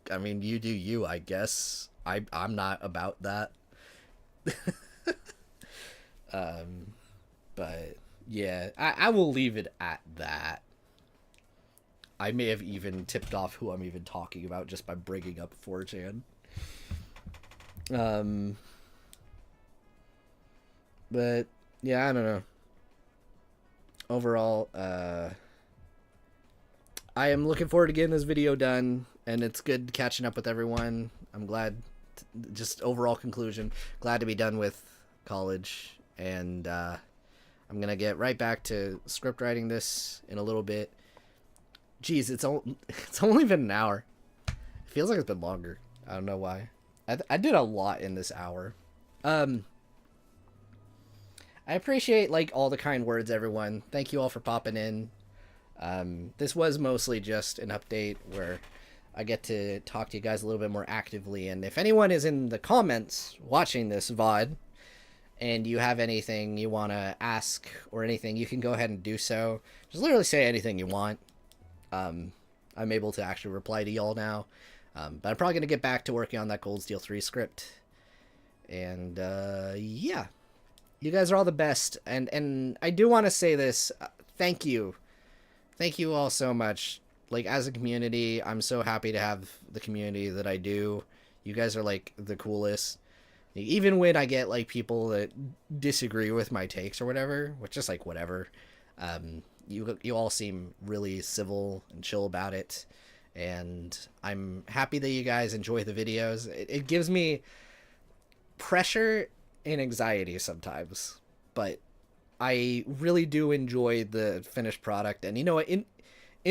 I mean, you do you, I guess. I'm not about that. But yeah, I will leave it at that. I may have even tipped off who I'm even talking about just by bringing up 4chan. But yeah, I don't know. Overall, I am looking forward to getting this video done, and it's good catching up with everyone. I'm glad, just overall conclusion, glad to be done with college, and I'm gonna get right back to script writing this in a little bit. Jeez, it's only been an hour. It feels like it's been longer. I don't know why. I did a lot in this hour. I appreciate, like, all the kind words, everyone. Thank you all for popping in. This was mostly just an update where I get to talk to you guys a little bit more actively. And if anyone is in the comments watching this VOD and you have anything you want to ask or anything, you can go ahead and do so. Just literally say anything you want. I'm able to actually reply to y'all now. But I'm probably going to get back to working on that Cold Steel 3 script. And, yeah. You guys are all the best. And I do want to say this. Thank you. Thank you all so much. Like, as a community, I'm so happy to have the community that I do. You guys are, like, the coolest. Even when I get, like, people that disagree with my takes or whatever, which is, like, whatever, you all seem really civil and chill about it. And I'm happy that you guys enjoy the videos. It gives me pressure and anxiety sometimes, but I really do enjoy the finished product. And you know what, in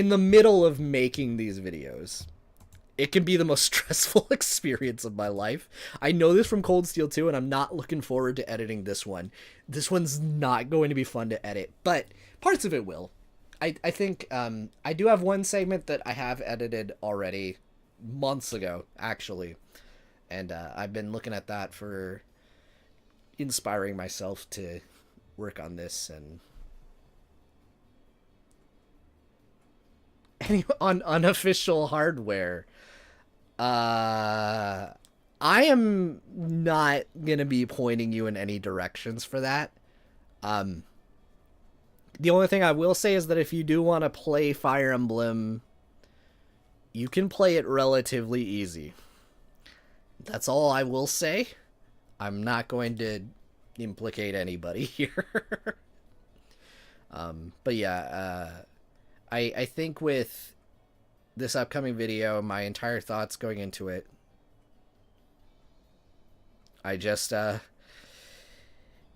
the middle of making these videos, it can be the most stressful experience of my life. I know this from Cold Steel 2, and I'm not looking forward to editing this one. This one's not going to be fun to edit, but parts of it will. I think I do have one segment that I have edited already months ago, actually, and I've been looking at that for inspiring myself to work on this. And on unofficial hardware, I am not gonna be pointing you in any directions for that. The only thing I will say is that if you do want to play Fire Emblem, you can play it relatively easy. That's all I will say. I'm not going to implicate anybody here. But yeah, I think with this upcoming video, my entire thoughts going into it, I just,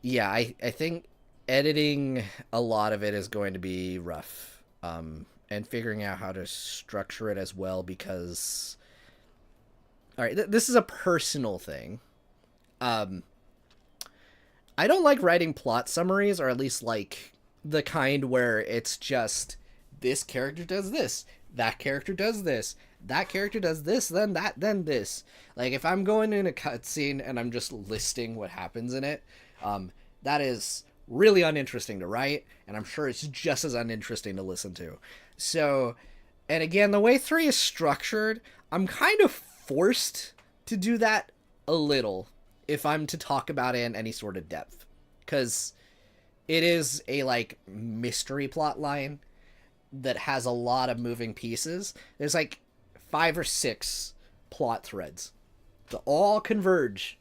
yeah, I think editing a lot of it is going to be rough, and figuring out how to structure it as well, because, all right, this is a personal thing. I don't like writing plot summaries, or at least like the kind where it's just this character does this, that character does this, that character does this, then that, then this. Like, if I'm going in a cutscene and I'm just listing what happens in it, that is really uninteresting to write, and I'm sure it's just as uninteresting to listen to. So, and again, the way 3 is structured, I'm kind of forced to do that a little if I'm to talk about it in any sort of depth, because it is a like mystery plot line that has a lot of moving pieces. There's like 5 or 6 plot threads that all converge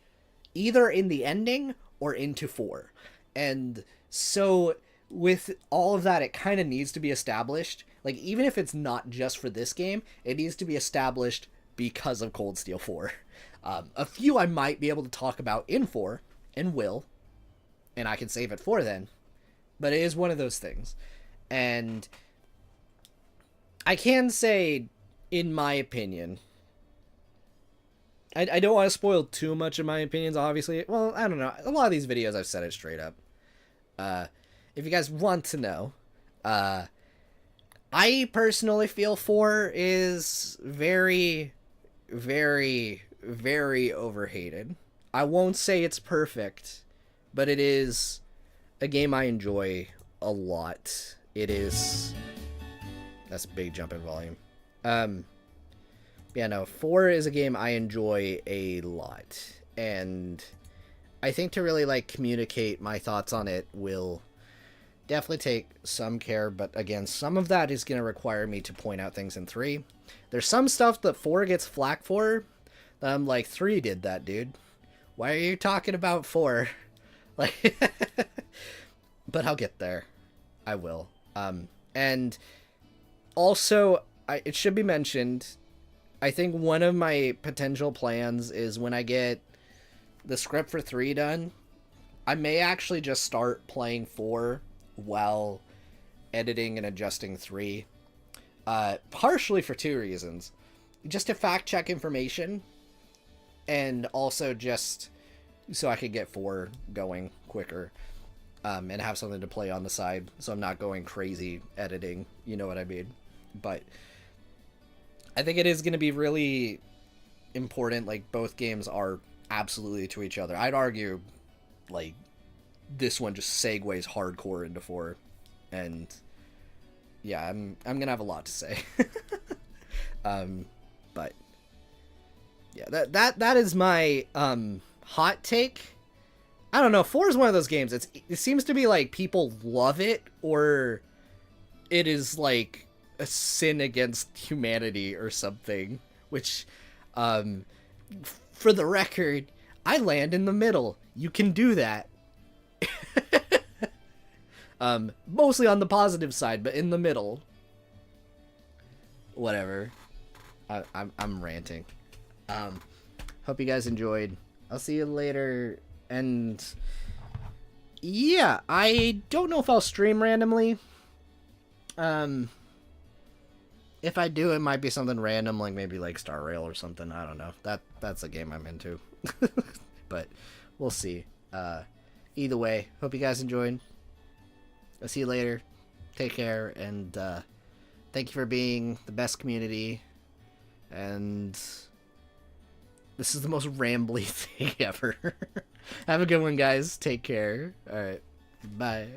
either in the ending or into 4. And so with all of that, it kind of needs to be established. Like, even if it's not just for this game, it needs to be established because of Cold Steel 4. A few I might be able to talk about in 4, and will, and I can save it for then. But it is one of those things. And I can say, in my opinion, I don't want to spoil too much of my opinions, obviously. Well, I don't know. A lot of these videos, I've said it straight up. If you guys want to know, I personally feel 4 is very, very, very overhated. I won't say it's perfect, but it is a game I enjoy a lot. It is... That's a big jump in volume. Yeah, no, 4 is a game I enjoy a lot. And I think to really, like, communicate my thoughts on it will definitely take some care. But again, some of that is going to require me to point out things in 3. There's some stuff that 4 gets flack for. That I'm like, 3 did that, dude. Why are you talking about 4? Like, but I'll get there. I will. And also, it should be mentioned, I think one of my potential plans is when I get the script for 3 done, I may actually just start playing 4 while editing and adjusting 3. Partially for 2 reasons. Just to fact check information, and also just so I could get 4 going quicker, and have something to play on the side, so I'm not going crazy editing, you know what I mean? But I think it is going to be really important. Like, both games are absolutely to each other. I'd argue, like, this one just segues hardcore into 4, and yeah, I'm gonna have a lot to say. But yeah, that is my hot take. I don't know. 4 is one of those games. It seems to be like people love it, or it is like a sin against humanity or something. Which, for the record, I land in the middle. You can do that. Mostly on the positive side, but in the middle. Whatever. I'm ranting. Hope you guys enjoyed. I'll see you later. And yeah, I don't know if I'll stream randomly. If I do, it might be something random, like maybe like Star Rail or something. I don't know. That's a game I'm into. But we'll see. Either way, hope you guys enjoyed. I'll see you later. Take care, and thank you for being the best community. And this is the most rambly thing ever. Have a good one, guys. Take care. All right. Bye.